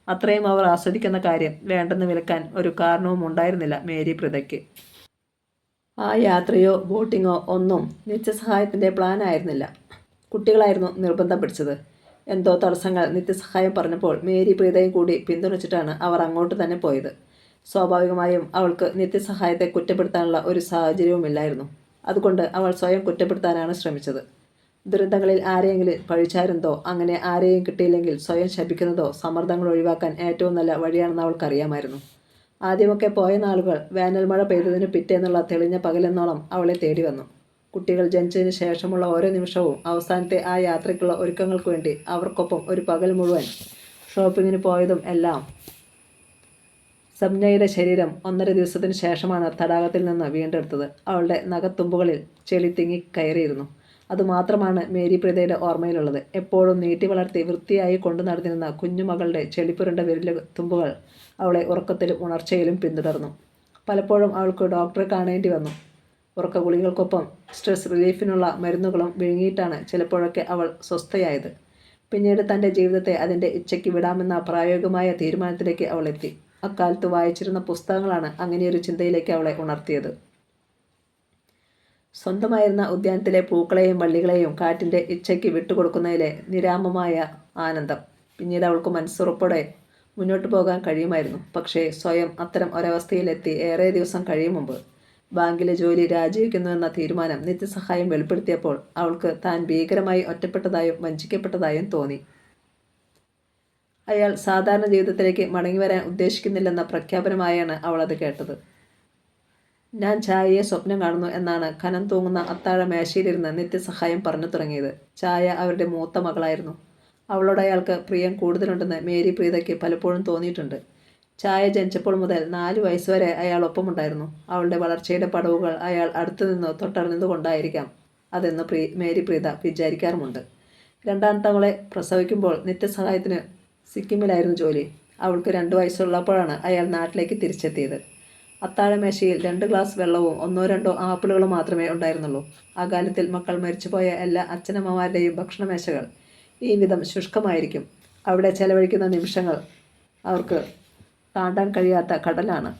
അത്രയും അവർ ആസ്വദിക്കുന്ന കാര്യം വേണ്ടെന്ന് വിലക്കാൻ ഒരു കാരണവും ഉണ്ടായിരുന്നില്ല മേരി പ്രീതയ്ക്ക്. ആ യാത്രയോ ബോട്ടിങ്ങോ ഒന്നും നിത്യസഹായത്തിൻ്റെ പ്ലാൻ ആയിരുന്നില്ല. കുട്ടികളായിരുന്നു നിർബന്ധം പിടിച്ചത്. എന്തോ തടസ്സങ്ങൾ നിത്യസഹായം പറഞ്ഞപ്പോൾ മേരി പ്രീതയും കൂടി പിന്തുണച്ചിട്ടാണ് അവർ അങ്ങോട്ട് തന്നെ പോയത്. സ്വാഭാവികമായും അവൾക്ക് നിത്യസഹായത്തെ കുറ്റപ്പെടുത്താനുള്ള ഒരു സാഹചര്യവുമില്ലായിരുന്നു. അതുകൊണ്ട് അവൾ സ്വയം കുറ്റപ്പെടുത്താനാണ് ശ്രമിച്ചത്. ദുരന്തങ്ങളിൽ ആരെയെങ്കിലും പഴിച്ചാരുന്നതോ അങ്ങനെ ആരെയും കിട്ടിയില്ലെങ്കിൽ സ്വയം ശപിക്കുന്നതോ സമ്മർദ്ദങ്ങൾ ഒഴിവാക്കാൻ ഏറ്റവും നല്ല വഴിയാണെന്ന് അവൾക്കറിയാമായിരുന്നു. ആദ്യമൊക്കെ പോയ നാളുകൾ വേനൽ മഴ പെയ്തതിന് പിറ്റേന്നുള്ള തെളിഞ്ഞ പകലെന്നോളം അവളെ തേടി വന്നു. കുട്ടികൾ ജനിച്ചതിന് ശേഷമുള്ള ഓരോ നിമിഷവും അവസാനത്തെ ആ യാത്രയ്ക്കുള്ള ഒരുക്കങ്ങൾക്ക് വേണ്ടി അവർക്കൊപ്പം ഒരു പകൽ മുഴുവൻ ഷോപ്പിങ്ങിന് പോയതും എല്ലാം സംജ്ഞയുടെ ശരീരം 1.5 ദിവസത്തിന് ശേഷമാണ് തടാകത്തിൽ നിന്ന് വീണ്ടെടുത്തത്. അവളുടെ നഖത്തുമ്പുകളിൽ ചെളി തിങ്ങി കയറിയിരുന്നു. അതുമാത്രമാണ് മേരി പ്രീതയുടെ ഓർമ്മയിലുള്ളത്. എപ്പോഴും നീട്ടി വളർത്തി വൃത്തിയായി കൊണ്ടു നടന്നിരുന്ന കുഞ്ഞുമകളുടെ ചെളിപ്പുരണ്ട വിരൽ തുമ്പുകൾ അവളെ ഉറക്കത്തിലും ഉണർച്ചയിലും പിന്തുടർന്നു. പലപ്പോഴും അവൾക്ക് ഡോക്ടറെ കാണേണ്ടി വന്നു. ഉറക്ക ഗുളികൾക്കൊപ്പം സ്ട്രെസ് റിലീഫിനുള്ള മരുന്നുകളും വിഴുങ്ങിയിട്ടാണ് ചിലപ്പോഴൊക്കെ അവൾ സ്വസ്ഥയായത്. പിന്നീട് തൻ്റെ ജീവിതത്തെ അതിൻ്റെ ഇച്ഛയ്ക്ക് വിടാമെന്ന പ്രായോഗികമായ തീരുമാനത്തിലേക്ക് അവൾ എത്തി. അക്കാലത്ത് വായിച്ചിരുന്ന പുസ്തകങ്ങളാണ് അങ്ങനെയൊരു ചിന്തയിലേക്ക് അവളെ ഉണർത്തിയത്. സ്വന്തമായിരുന്ന ഉദ്യാനത്തിലെ പൂക്കളെയും വള്ളികളെയും കാറ്റിൻ്റെ ഇച്ഛയ്ക്ക് വിട്ടുകൊടുക്കുന്നതിലെ നിരാമമായ ആനന്ദം. പിന്നീട് അവൾക്ക് മനസ്സുറപ്പോടെ മുന്നോട്ട് പോകാൻ കഴിയുമായിരുന്നു. പക്ഷേ സ്വയം അത്തരം ഒരവസ്ഥയിലെത്തി ഏറെ ദിവസം കഴിയും മുമ്പ് ബാങ്കിലെ ജോലി രാജിവെക്കുന്നുവെന്ന തീരുമാനം നിത്യസഹായം വെളിപ്പെടുത്തിയപ്പോൾ അവൾക്ക് താൻ ഭീകരമായി ഒറ്റപ്പെട്ടതായും വഞ്ചിക്കപ്പെട്ടതായും തോന്നി. അയാൾ സാധാരണ ജീവിതത്തിലേക്ക് മടങ്ങിവരാൻ ഉദ്ദേശിക്കുന്നില്ലെന്ന പ്രഖ്യാപനമായാണ് അവൾ അത് കേട്ടത്. ഞാൻ ചായയെ സ്വപ്നം കാണുന്നു എന്നാണ് കനം തൂങ്ങുന്ന അത്താഴ മേശയിലിരുന്ന് നിത്യസഹായം പറഞ്ഞു തുടങ്ങിയത്. ചായ അവരുടെ മൂത്ത മകളായിരുന്നു. അവളോട് അയാൾക്ക് പ്രിയം കൂടുതലുണ്ടെന്ന് മേരി പ്രീതയ്ക്ക് പലപ്പോഴും തോന്നിയിട്ടുണ്ട്. ചായ ജനിച്ചപ്പോൾ മുതൽ 4 വയസ്സുവരെ അയാൾ ഒപ്പമുണ്ടായിരുന്നു. അവളുടെ വളർച്ചയുടെ പടവുകൾ അയാൾ അടുത്തുനിന്ന് തൊട്ടറിഞ്ഞതുകൊണ്ടായിരിക്കാം അതെന്ന് മേരി പ്രീത വിചാരിക്കാറുമുണ്ട്. രണ്ടാമത്തവളെ പ്രസവിക്കുമ്പോൾ നിത്യസഹായത്തിന് സിക്കിമിലായിരുന്നു ജോലി. അവൾക്ക് 2 വയസ്സുള്ളപ്പോഴാണ് അയാൾ നാട്ടിലേക്ക് തിരിച്ചെത്തിയത്. അത്താഴമേശയിൽ 2 ഗ്ലാസ് വെള്ളവും 1-2 ആപ്പിളുകളും മാത്രമേ ഉണ്ടായിരുന്നുള്ളൂ. ആ കാലത്തിൽ മക്കൾ മരിച്ചുപോയ എല്ലാ അച്ഛനമ്മമാരുടെയും ഭക്ഷണമേശകൾ ഈ വിധം ശുഷ്കമായിരിക്കും. അവിടെ ചെലവഴിക്കുന്ന നിമിഷങ്ങൾ അവർക്ക് താണ്ടാൻ കഴിയാത്ത കടലാണ്.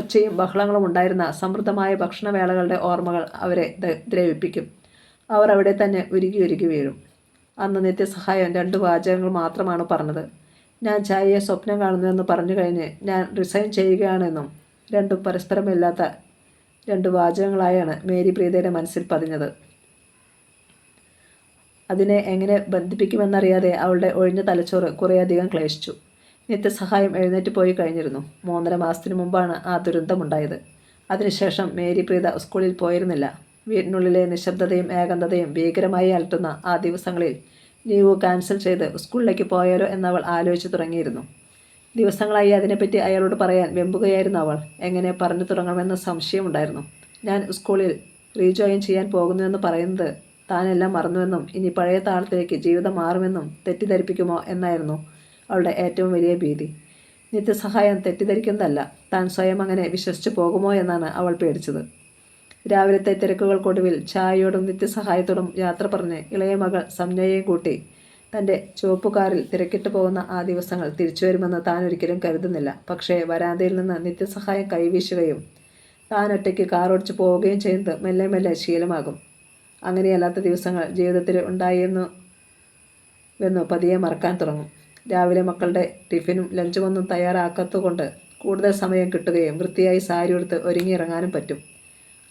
ഒച്ചയും ബഹളങ്ങളും ഉണ്ടായിരുന്ന സമൃദ്ധമായ ഭക്ഷണവേളകളുടെ ഓർമ്മകൾ അവരെ ദ്രവിപ്പിക്കും. അവർ അവിടെ തന്നെ ഉരുകി വീഴും. അന്ന് നിത്യസഹായം 2 വാചകങ്ങൾ മാത്രമാണ് പറഞ്ഞത്. ഞാൻ ചായയെ സ്വപ്നം കാണുന്നുവെന്ന് പറഞ്ഞു കഴിഞ്ഞ് ഞാൻ റിസൈൻ ചെയ്യുകയാണെന്നും. രണ്ടും പരസ്പരമില്ലാത്ത 2 വാചകങ്ങളായാണ് മേരി പ്രീതയുടെ മനസ്സിൽ പതിഞ്ഞത്. അതിനെ എങ്ങനെ ബന്ധിപ്പിക്കുമെന്നറിയാതെ അവളുടെ ഒഴിഞ്ഞ തലച്ചോറ് കുറേയധികം ക്ലേശിച്ചു. നിത്യസഹായം എഴുന്നേറ്റ് പോയി കഴിഞ്ഞിരുന്നു. 3.5 മാസത്തിനു മുമ്പാണ് ആ ദുരന്തമുണ്ടായത്. അതിനുശേഷം മേരി പ്രീത സ്കൂളിൽ പോയിരുന്നില്ല. വീടിനുള്ളിലെ നിശബ്ദതയും ഏകാന്തതയും ഭീകരമായി അലട്ടുന്ന ആ ദിവസങ്ങളിൽ ലീവ് ക്യാൻസൽ ചെയ്ത് സ്കൂളിലേക്ക് പോയാലോ എന്നവൾ ആലോചിച്ചു തുടങ്ങിയിരുന്നു. ദിവസങ്ങളായി അതിനെപ്പറ്റി അയാളോട് പറയാൻ വെമ്പുകയായിരുന്നു അവൾ. എങ്ങനെ പറഞ്ഞു തുടങ്ങണമെന്ന് സംശയമുണ്ടായിരുന്നു. ഞാൻ സ്കൂളിൽ റീജോയിൻ ചെയ്യാൻ പോകുന്നുവെന്ന് പറയുന്നത് താനെല്ലാം മറന്നുവെന്നും ഇനി പഴയ താളത്തിലേക്ക് ജീവിതം മാറുമെന്നും തെറ്റിദ്ധരിപ്പിക്കുമോ എന്നായിരുന്നു അവളുടെ ഏറ്റവും വലിയ ഭീതി. നിത്യസഹായം തെറ്റിദ്ധരിക്കുന്നതല്ല, താൻ സ്വയം അങ്ങനെ വിശ്വസിച്ചു പോകുമോ എന്നാണ് അവൾ പേടിച്ചത്. രാവിലത്തെ തിരക്കുകൾക്കൊടുവിൽ ചായയോടും നിത്യസഹായത്തോടും യാത്ര പറഞ്ഞ് ഇളയ മകൾ സംജ്ഞയെയും കൂട്ടി തൻ്റെ ചുവപ്പുകാറിൽ തിരക്കിട്ട് പോകുന്ന ആ ദിവസങ്ങൾ തിരിച്ചു വരുമെന്ന് താൻ ഒരിക്കലും കരുതുന്നില്ല. പക്ഷേ വരാന്തയിൽ നിന്ന് നിത്യസഹായം കൈവീശുകയും താൻ ഒറ്റയ്ക്ക് കാറോടിച്ച് പോവുകയും ചെയ്യുന്നത് മെല്ലെ മെല്ലെ ശീലമാകും. അങ്ങനെയല്ലാത്ത ദിവസങ്ങൾ ജീവിതത്തിൽ ഉണ്ടായിരുന്നുവെന്ന് പതിയെ മറക്കാൻ തുടങ്ങും. രാവിലെ മക്കളുടെ ടിഫിനും ലഞ്ചുമൊന്നും തയ്യാറാക്കാത്തതുകൊണ്ട് കൂടുതൽ സമയം കിട്ടുകയും വൃത്തിയായി സാരി ഉടുത്ത് ഒരുങ്ങിയിറങ്ങാനും പറ്റും.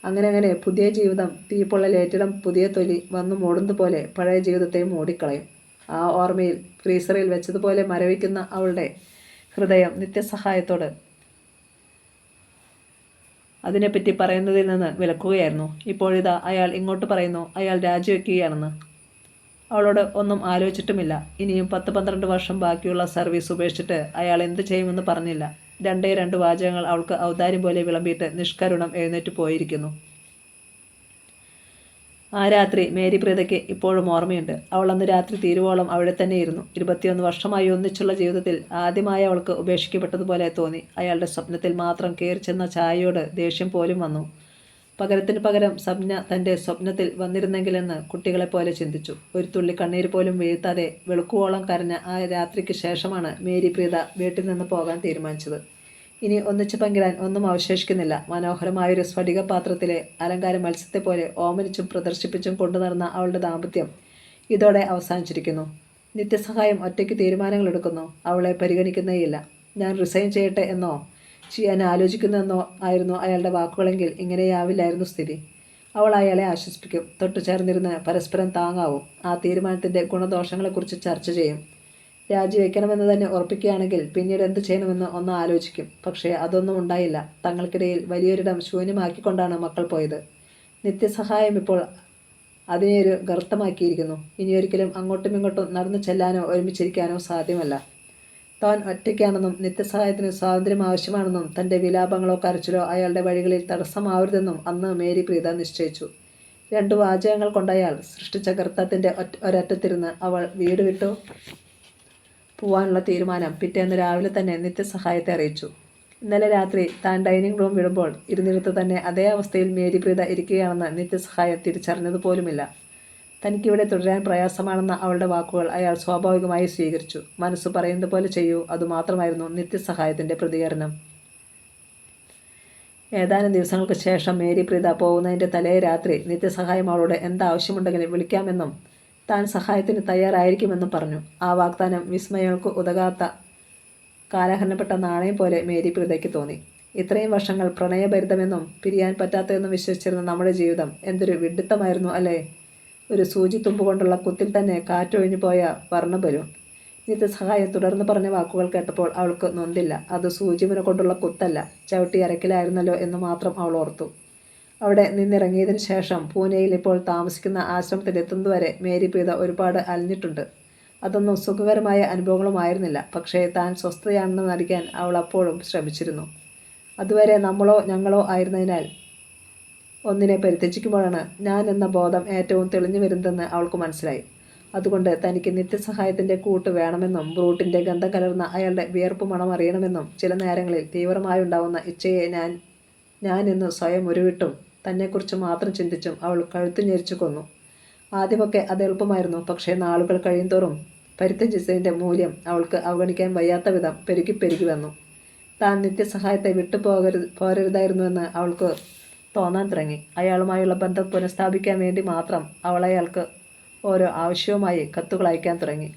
അങ്ങനെ പുതിയ ജീവിതം തീപ്പൊള്ളലേറ്റിടം പുതിയ തൊലി വന്നു മൂടുന്നതുപോലെ പഴയ ജീവിതത്തെ മൂടിക്കളയും. ആ ഓർമ്മയിൽ ഫ്രീസറിൽ വെച്ചതുപോലെ മരവിക്കുന്ന അവളുടെ ഹൃദയം നിത്യസഹായത്തോട് അതിനെപ്പറ്റി പറയുന്നതിൽ നിന്ന് വിലക്കുകയായിരുന്നു. ഇപ്പോഴിതാ അയാൾ ഇങ്ങോട്ട് പറയുന്നു അയാൾ രാജിവെക്കുകയാണെന്ന്. അവളോട് ഒന്നും ആലോചിച്ചിട്ടുമില്ല. ഇനിയും 10-12 വർഷം ബാക്കിയുള്ള സർവീസ് ഉപേക്ഷിച്ചിട്ട് അയാൾ എന്ത് ചെയ്യുമെന്ന് പറഞ്ഞില്ല. 2 വാചകങ്ങൾ അവൾക്ക് ഔദാര്യം പോലെ വിളമ്പിയിട്ട് നിഷ്കരുണം എഴുന്നേറ്റ് പോയിരിക്കുന്നു. ആ രാത്രി മേരി പ്രീതയ്ക്ക് ഇപ്പോഴും ഓർമ്മയുണ്ട്. അവൾ അന്ന് രാത്രി തീരുവോളം അവിടെ തന്നെയിരുന്നു. 21 വർഷമായി ഒന്നിച്ചുള്ള ജീവിതത്തിൽ ആദ്യമായി അവൾക്ക് ഉപേക്ഷിക്കപ്പെട്ടതുപോലെ തോന്നി. അയാളുടെ സ്വപ്നത്തിൽ മാത്രം കയറി ചെന്ന ചായയോട് ദേഷ്യം പോലും വന്നു. പകരത്തിന് പകരം സംജ്ഞ തൻ്റെ സ്വപ്നത്തിൽ വന്നിരുന്നെങ്കിലെന്ന് കുട്ടികളെപ്പോലെ ചിന്തിച്ചു. ഒരു തുള്ളി കണ്ണീര് പോലും വീഴ്ത്താതെ വെളുക്കുവോളം കരഞ്ഞ ആ രാത്രിക്ക് ശേഷമാണ് മേരി പ്രീത വീട്ടിൽ നിന്ന് പോകാൻ തീരുമാനിച്ചത്. ഇനി ഒന്നിച്ചു പങ്കിടാൻ ഒന്നും അവശേഷിക്കുന്നില്ല. മനോഹരമായൊരു സ്ഫടിക പാത്രത്തിലെ അലങ്കാര മത്സ്യത്തെപ്പോലെ ഓമനിച്ചും പ്രദർശിപ്പിച്ചും കൊണ്ടു നടന്ന അവളുടെ ദാമ്പത്യം ഇതോടെ അവസാനിച്ചിരിക്കുന്നു. നിത്യസഹായം ഒറ്റയ്ക്ക് തീരുമാനങ്ങൾ എടുക്കുന്നു. അവളെ പരിഗണിക്കുന്നേയില്ല. ഞാൻ റിസൈൻ ചെയ്യട്ടെ എന്നോ ചെയ്യാൻ ആലോചിക്കുന്നെന്നോ ആയിരുന്നു അയാളുടെ വാക്കുകളെങ്കിൽ ഇങ്ങനെയാവില്ലായിരുന്നു സ്ഥിതി. അവൾ അയാളെ ആശ്വസിപ്പിക്കും. തൊട്ടു ചേർന്നിരുന്ന് പരസ്പരം താങ്ങാവും. ആ തീരുമാനത്തിൻ്റെ ഗുണദോഷങ്ങളെക്കുറിച്ച് ചർച്ച ചെയ്യും. രാജിവെക്കണമെന്ന് തന്നെ ഉറപ്പിക്കുകയാണെങ്കിൽ പിന്നീട് എന്ത് ചെയ്യണമെന്ന് ഒന്ന് ആലോചിക്കും. പക്ഷേ അതൊന്നും ഉണ്ടായില്ല. തങ്ങൾക്കിടയിൽ വലിയൊരിടം ശൂന്യമാക്കിക്കൊണ്ടാണ് മക്കൾ പോയത്. നിത്യസഹായം ഇപ്പോൾ അതിനെയൊരു ഗർത്തമാക്കിയിരിക്കുന്നു. ഇനിയൊരിക്കലും അങ്ങോട്ടും ഇങ്ങോട്ടും നടന്നു ചെല്ലാനോ ഒരുമിച്ചിരിക്കാനോ സാധ്യമല്ല. താൻ ഒറ്റയ്ക്കാണെന്നും നിത്യസഹായത്തിന് സ്വാതന്ത്ര്യം ആവശ്യമാണെന്നും തൻ്റെ വിലാപങ്ങളോ കരച്ചിലോ അയാളുടെ വഴികളിൽ തടസ്സമാവരുതെന്നും അന്ന് മേരി പ്രീത നിശ്ചയിച്ചു. 2 വാചകങ്ങൾ കൊണ്ടയാൾ സൃഷ്ടിച്ച ഗർത്തത്തിൻ്റെ ഒരറ്റത്തിരുന്ന് അവൾ വീട് വിട്ടു പോവാനുള്ള തീരുമാനം പിറ്റേന്ന് രാവിലെ തന്നെ നിത്യസഹായത്തെ അറിയിച്ചു. ഇന്നലെ രാത്രി താൻ ഡൈനിങ് റൂം വിടുമ്പോൾ ഇരുന്നിടത്ത് തന്നെ അതേ അവസ്ഥയിൽ മേരി പ്രീത ഇരിക്കുകയാണെന്ന് നിത്യസഹായം തിരിച്ചറിഞ്ഞതുപോലുമില്ല. തനിക്കിവിടെ തുടരാൻ പ്രയാസമാണെന്ന അവളുടെ വാക്കുകൾ അയാൾ സ്വാഭാവികമായി സ്വീകരിച്ചു. മനസ്സ് പറയുന്നത് പോലെ ചെയ്യൂ, അതുമാത്രമായിരുന്നു നിത്യസഹായത്തിൻ്റെ പ്രതികരണം. ഏതാനും ദിവസങ്ങൾക്ക് ശേഷം മേരി പ്രീത പോകുന്നതിൻ്റെ തലേ രാത്രി നിത്യസഹായം അവളോട് എന്താവശ്യമുണ്ടെങ്കിലും വിളിക്കാമെന്നും താൻ സഹായത്തിന് തയ്യാറായിരിക്കുമെന്നും പറഞ്ഞു. ആ വാഗ്ദാനം വിസ്മയങ്ങൾക്ക് ഉതകാത്ത കാലഹരണപ്പെട്ട നാണയം പോലെ മേരി പ്രീതയ്ക്ക് തോന്നി. ഇത്രയും വർഷങ്ങൾ പ്രണയഭരിതമെന്നും പിരിയാൻ പറ്റാത്തതെന്നും വിശ്വസിച്ചിരുന്ന നമ്മുടെ ജീവിതം എന്തൊരു വിഡ്ഢിത്തമായിരുന്നു അല്ലേ? ഒരു സൂചിത്തുമ്പ് കൊണ്ടുള്ള കുത്തിൽ തന്നെ കാറ്റൊഴിഞ്ഞു പോയ വർണ്ണബലൂൺ. നിത്യസഹായം തുടർന്ന് പറഞ്ഞ വാക്കുകൾ കേട്ടപ്പോൾ അവൾക്ക് നൊന്തില്ല. അത് സൂചിമുന കൊണ്ടുള്ള കുത്തല്ല, ചവിട്ടി അരക്കിലായിരുന്നല്ലോ എന്ന് മാത്രം അവൾ ഓർത്തു. അവിടെ നിന്നിറങ്ങിയതിനു ശേഷം പൂനെയിൽ ഇപ്പോൾ താമസിക്കുന്ന ആശ്രമത്തിലെത്തുന്നതുവരെ മേരി പ്രീത ഒരുപാട് അലഞ്ഞിട്ടുണ്ട്. അതൊന്നും സുഖകരമായ അനുഭവങ്ങളുമായിരുന്നില്ല. പക്ഷേ താൻ സ്വസ്ഥതയാണെന്ന് നടിക്കാൻ അവൾ അപ്പോഴും ശ്രമിച്ചിരുന്നു. അതുവരെ നമ്മളോ ഞങ്ങളോ ആയിരുന്നതിനാൽ ഒന്നിനെ പരിത്യജിക്കുമ്പോഴാണ് ഞാൻ എന്ന ബോധം ഏറ്റവും തെളിഞ്ഞു വരുന്നതെന്ന് അവൾക്ക് മനസ്സിലായി. അതുകൊണ്ട് തനിക്ക് നിത്യസഹായത്തിൻ്റെ കൂട്ട് വേണമെന്നും ബ്രൂട്ടിൻ്റെ ഗന്ധം കലർന്ന അയാളുടെ വിയർപ്പ് മണം അറിയണമെന്നും ചില നേരങ്ങളിൽ തീവ്രമായുണ്ടാവുന്ന ഇച്ഛയെ ഞാൻ എന്ന് സ്വയം ഉരുവിട്ടും തന്നെക്കുറിച്ച് മാത്രം ചിന്തിച്ചും അവൾ കഴുത്തു ഞെരിച്ചു കൊന്നു. ആദ്യമൊക്കെ അത് എളുപ്പമായിരുന്നു. പക്ഷേ നാളുകൾ കഴിയുന്തോറും പരിത്യജിച്ചതിൻ്റെ മൂല്യം അവൾക്ക് അവഗണിക്കാൻ വയ്യാത്ത വിധം പെരുകി വന്നു. താൻ നിത്യസഹായത്തെ പോരരുതായിരുന്നുവെന്ന് അവൾക്ക് തോന്നാൻ തുടങ്ങി. അയാളുമായുള്ള ബന്ധം പുനഃസ്ഥാപിക്കാൻ വേണ്ടി മാത്രം അവൾ അയാൾക്ക് ഓരോ ആവശ്യവുമായി കത്തുകൾ അയക്കാൻ തുടങ്ങി.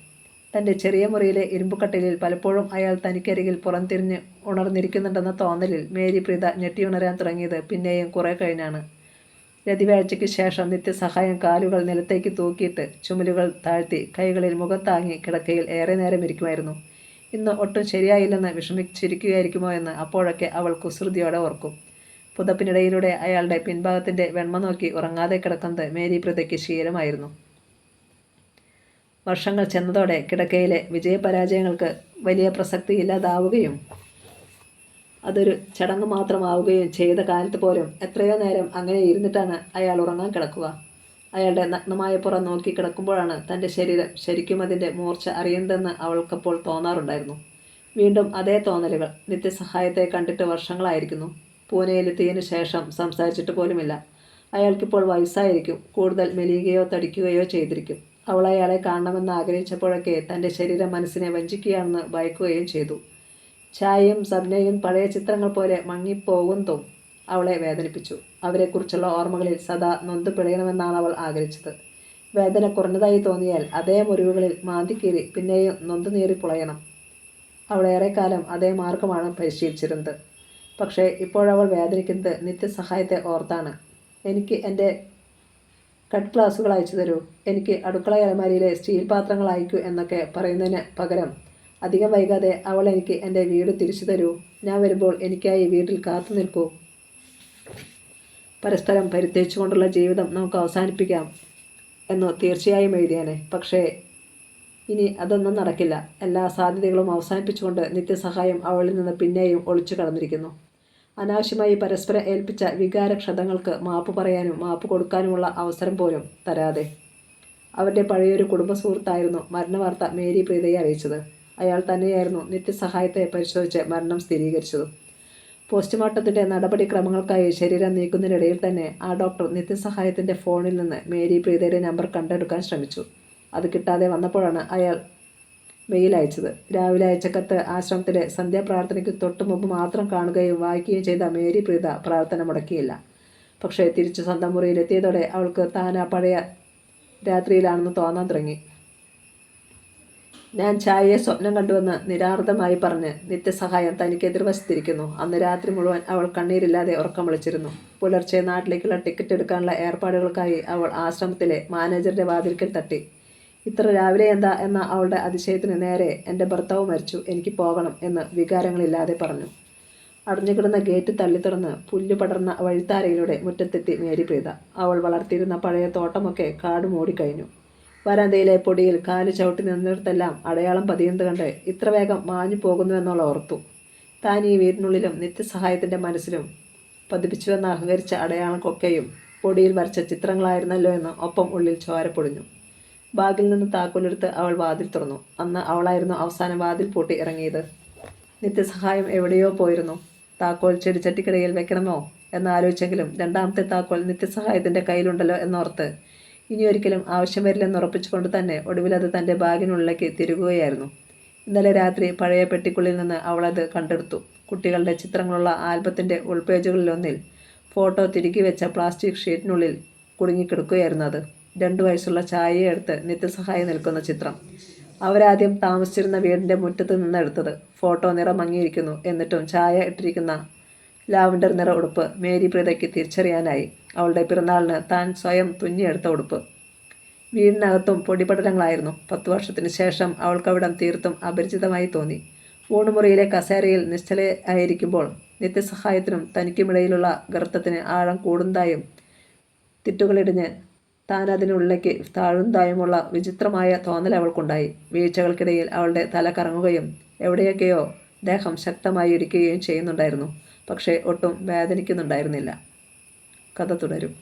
തൻ്റെ ചെറിയ മുറിയിലെ ഇരുമ്പുകട്ടിലിൽ പലപ്പോഴും അയാൾ തനിക്കരികിൽ പുറംതിരിഞ്ഞ് ഉണർന്നിരിക്കുന്നുണ്ടെന്ന തോന്നലിൽ മേരി പ്രീത ഞെട്ടിയുണരാൻ തുടങ്ങിയത് പിന്നെയും കുറേ കഴിഞ്ഞാണ്. രതിവേഴ്ചയ്ക്ക് ശേഷം നിത്യസഹായം കാലുകൾ നിലത്തേക്ക് തൂക്കിയിട്ട് ചുമലുകൾ താഴ്ത്തി കൈകളിൽ മുഖം താങ്ങി കിടക്കയിൽ ഏറെ നേരം ഇരിക്കുമായിരുന്നു. ഇന്ന് ഒട്ടും ശരിയായില്ലെന്ന് വിഷമിച്ചിരിക്കുകയായിരിക്കുമോ എന്ന് അപ്പോഴൊക്കെ അവൾ കുസൃതിയോടെ ഓർക്കും. പുതപ്പിനിടയിലൂടെ അയാളുടെ പിൻഭാഗത്തിൻ്റെ വെണ്മ നോക്കി ഉറങ്ങാതെ കിടക്കുന്നത് മേരി പ്രീതയ്ക്ക് ശീലമായിരുന്നു. വർഷങ്ങൾ ചെന്നതോടെ കിടക്കയിലെ വിജയപരാജയങ്ങൾക്ക് വലിയ പ്രസക്തിയില്ലാതാവുകയും അതൊരു ചടങ്ങ് മാത്രമാവുകയും ചെയ്ത കാലത്ത് പോലും എത്രയോ നേരം അങ്ങനെ ഇരുന്നിട്ടാണ് അയാൾ ഉറങ്ങാൻ കിടക്കുക. അയാളുടെ നഗ്നമായ പുറം നോക്കി കിടക്കുമ്പോഴാണ് തൻ്റെ ശരീരം ശരിക്കും അതിൻ്റെ മൂർച്ച അറിയുന്നതെന്ന് അവൾക്കപ്പോൾ തോന്നാറുണ്ടായിരുന്നു. വീണ്ടും അതേ തോന്നലുകൾ. നിത്യസഹായത്തെ കണ്ടിട്ട് വർഷങ്ങളായിരിക്കുന്നു. പൂനെയിലെത്തിയതിനു ശേഷം സംസാരിച്ചിട്ട് പോലുമില്ല. അയാൾക്കിപ്പോൾ വയസ്സായിരിക്കും. കൂടുതൽ മെലിയുകയോ തടിക്കുകയോ ചെയ്തിരിക്കും. അവൾ അയാളെ കാണണമെന്ന് ആഗ്രഹിച്ചപ്പോഴൊക്കെ തൻ്റെ ശരീരം മനസ്സിനെ വഞ്ചിക്കുകയാണെന്ന് ഭയക്കുകയും ചെയ്തു. ഛായയും സബ്നയും പഴയ ചിത്രങ്ങൾ പോലെ മങ്ങിപ്പോകുന്നതും അവളെ വേദനിപ്പിച്ചു. അവരെക്കുറിച്ചുള്ള ഓർമ്മകളിൽ സദാ നൊന്ത് പിഴയണമെന്നാണ് അവൾ ആഗ്രഹിച്ചത്. വേദന കുറഞ്ഞതായി തോന്നിയാൽ അതേ മുറിവുകളിൽ മാന്തിക്കീറി പിന്നെയും നൊന്തു നീറി പുളയണം. അവൾ ഏറെക്കാലം അതേ മാർഗമാണ് പരിശീലിച്ചിരുന്നത്. പക്ഷേ ഇപ്പോഴവൾ വേദനിക്കുന്നത് നിത്യസഹായത്തെ ഓർത്താണ്. എനിക്ക് എൻ്റെ കട്ട് ഗ്ലാസുകൾ അയച്ചു തരൂ, എനിക്ക് അടുക്കള അലമാരിയിലെ സ്റ്റീൽ പാത്രങ്ങൾ അയക്കൂ എന്നൊക്കെ പറയുന്നതിന് പകരം അധികം വൈകാതെ അവൾ എനിക്ക് എൻ്റെ വീട് തിരിച്ചു തരൂ, ഞാൻ വരുമ്പോൾ എനിക്കായി വീട്ടിൽ കാത്തു നിൽക്കൂ, പരസ്പരം പരിത്യജിച്ചുകൊണ്ടുള്ള ജീവിതം നമുക്ക് അവസാനിപ്പിക്കാം എന്ന് തീർച്ചയായും എഴുതിയാനെ. പക്ഷേ ഇനി അതൊന്നും നടക്കില്ല. എല്ലാ സാധ്യതകളും അവസാനിപ്പിച്ചുകൊണ്ട് നിത്യസഹായം അവളിൽ നിന്ന് പിന്നെയും ഒളിച്ചു കടന്നിരിക്കുന്നു. അനാവശ്യമായി പരസ്പരം ഏൽപ്പിച്ച വികാരക്ഷതങ്ങൾക്ക് മാപ്പ് പറയാനും മാപ്പ് കൊടുക്കാനുമുള്ള അവസരം പോലും തരാതെ. അവരുടെ പഴയൊരു കുടുംബ സുഹൃത്തായിരുന്നു മരണവാർത്ത മേരി പ്രീതയെ അറിയിച്ചത്. അയാൾ തന്നെയായിരുന്നു നിത്യസഹായത്തെ പരിശോധിച്ച് മരണം സ്ഥിരീകരിച്ചതും. പോസ്റ്റ്മോർട്ടത്തിൻ്റെ നടപടിക്രമങ്ങൾക്കായി ശരീരം നീക്കുന്നതിനിടയിൽ തന്നെ ആ ഡോക്ടർ നിത്യസഹായത്തിൻ്റെ ഫോണിൽ നിന്ന് മേരി പ്രീതയുടെ നമ്പർ കണ്ടെടുക്കാൻ ശ്രമിച്ചു. അത് കിട്ടാതെ വന്നപ്പോഴാണ് അയാൾ മെയിൽ അയച്ചത്. രാവിലെ അയച്ച കത്ത് ആശ്രമത്തിലെ സന്ധ്യാപ്രാർത്ഥനയ്ക്ക് തൊട്ടു മുമ്പ് മാത്രം കാണുകയും വായിക്കുകയും ചെയ്ത മേരി പ്രീത പ്രാർത്ഥന മുടക്കിയില്ല. പക്ഷേ തിരിച്ചു സ്വന്തം മുറിയിലെത്തിയതോടെ അവൾക്ക് താൻ ആ പഴയ രാത്രിയിലാണെന്ന് തോന്നാൻ തുടങ്ങി. ഞാൻ ഛായയെ സ്വപ്നം കണ്ടുവെന്ന് നിരാർദ്ധമായി പറഞ്ഞ് നിത്യസഹായം തനിക്ക് എതിർവശത്തിരിക്കുന്നു. അന്ന് രാത്രി മുഴുവൻ അവൾ കണ്ണീരില്ലാതെ ഉറക്കം വിളിച്ചിരുന്നു. പുലർച്ചെ നാട്ടിലേക്കുള്ള ടിക്കറ്റ് എടുക്കാനുള്ള ഏർപ്പാടുകൾക്കായി അവൾ ആശ്രമത്തിലെ മാനേജറുടെ വാതിൽക്കൽ തട്ടി. ഇത്ര രാവിലെ എന്താ എന്ന അവളുടെ അതിശയത്തിന് നേരെ എൻ്റെ ഭർത്താവ് മരിച്ചു, എനിക്ക് പോകണം എന്ന് വികാരങ്ങളില്ലാതെ പറഞ്ഞു. അടഞ്ഞുകിടന്ന ഗേറ്റ് തള്ളിത്തുറന്ന് പുല്ലു പടർന്ന വഴിത്താരയിലൂടെ മുറ്റത്തെത്തി മേരി പ്രീത. അവൾ വളർത്തിയിരുന്ന പഴയ തോട്ടമൊക്കെ കാട് മൂടിക്കഴിഞ്ഞു. വരാന്തയിലെ പൊടിയിൽ കാല് ചവിട്ടി നിന്നിടത്തെല്ലാം അടയാളം പതിയുന്നത് കണ്ട് ഇത്ര വേഗം മാഞ്ഞു പോകുന്നുവെന്നുള്ള ഓർത്തു. താൻ ഈ വീടിനുള്ളിലും നിത്യസഹായത്തിൻ്റെ മനസ്സിലും പതിപ്പിച്ചുവെന്ന് അഹങ്കരിച്ച അടയാളങ്ങൾക്കൊക്കെയും പൊടിയിൽ വരച്ച ചിത്രങ്ങളായിരുന്നല്ലോ എന്ന് ഒപ്പം ഉള്ളിൽ ചോര പൊടിഞ്ഞു. ബാഗിൽ നിന്ന് താക്കോലെടുത്ത് അവൾ വാതിൽ തുറന്നു. അന്ന് അവളായിരുന്നു അവസാനം വാതിൽ പൂട്ടി ഇറങ്ങിയത്. നിത്യസഹായം എവിടെയോ പോയിരുന്നു. താക്കോൽ ചെടിച്ചട്ടിക്കിടയിൽ വെക്കണമോ എന്നാലോചിച്ചെങ്കിലും രണ്ടാമത്തെ താക്കോൽ നിത്യസഹായത്തിൻ്റെ കയ്യിലുണ്ടല്ലോ എന്നോർത്ത് ഇനിയൊരിക്കലും ആവശ്യം വരില്ലെന്ന് ഉറപ്പിച്ചുകൊണ്ട് തന്നെ ഒടുവിൽ അത് തൻ്റെ ബാഗിനുള്ളിലേക്ക് തിരുകുകയായിരുന്നു. ഇന്നലെ രാത്രി പഴയ പെട്ടിക്കുള്ളിൽ നിന്ന് അവളത് കണ്ടെടുത്തു. കുട്ടികളുടെ ചിത്രങ്ങളുള്ള ആൽബത്തിൻ്റെ ഉൾപേജുകളിലൊന്നിൽ ഫോട്ടോ തിരുകി വെച്ച പ്ലാസ്റ്റിക് ഷീറ്റിനുള്ളിൽ കുടുങ്ങിക്കിടക്കുകയായിരുന്നു അത്. 2 വയസ്സുള്ള ചായയെ എടുത്ത് നിത്യസഹായം നിൽക്കുന്ന ചിത്രം. അവരാദ്യം താമസിച്ചിരുന്ന വീടിൻ്റെ മുറ്റത്ത് നിന്ന് എടുത്തത്. ഫോട്ടോ നിറം മങ്ങിയിരിക്കുന്നു. എന്നിട്ടും ചായ ഇട്ടിരിക്കുന്ന ലാവൻഡർ നിറ ഉടുപ്പ് മേരി പ്രീതയ്ക്ക് തിരിച്ചറിയാനായി. അവളുടെ പിറന്നാളിന് താൻ സ്വയം തുന്നിയെടുത്ത ഉടുപ്പ്. വീടിനകത്തും പൊടിപടലങ്ങളായിരുന്നു. 10 വർഷത്തിന് ശേഷം അവൾക്കവിടം തീർത്തും അപരിചിതമായി തോന്നി. ഊണുമുറിയിലെ കസേരയിൽ നിശ്ചലയായിരിക്കുമ്പോൾ നിത്യസഹായത്തിനും തനിക്കുമിടയിലുള്ള ഗർത്തത്തിന് ആഴം കൂടുന്നതായും തിട്ടുകളിടിഞ്ഞ് താൻ അതിനുള്ളിലേക്ക് താഴുന്നതായുമുള്ള വിചിത്രമായ തോന്നൽ അവൾക്കുണ്ടായി. വീഴ്ചകൾക്കിടയിൽ അവളുടെ തല കറങ്ങുകയും എവിടെയൊക്കെയോ ദേഹം ശക്തമായി ഇടിക്കുകയും ചെയ്യുന്നുണ്ടായിരുന്നു. പക്ഷേ ഒട്ടും വേദനിക്കുന്നുണ്ടായിരുന്നില്ല. കഥ തുടരും.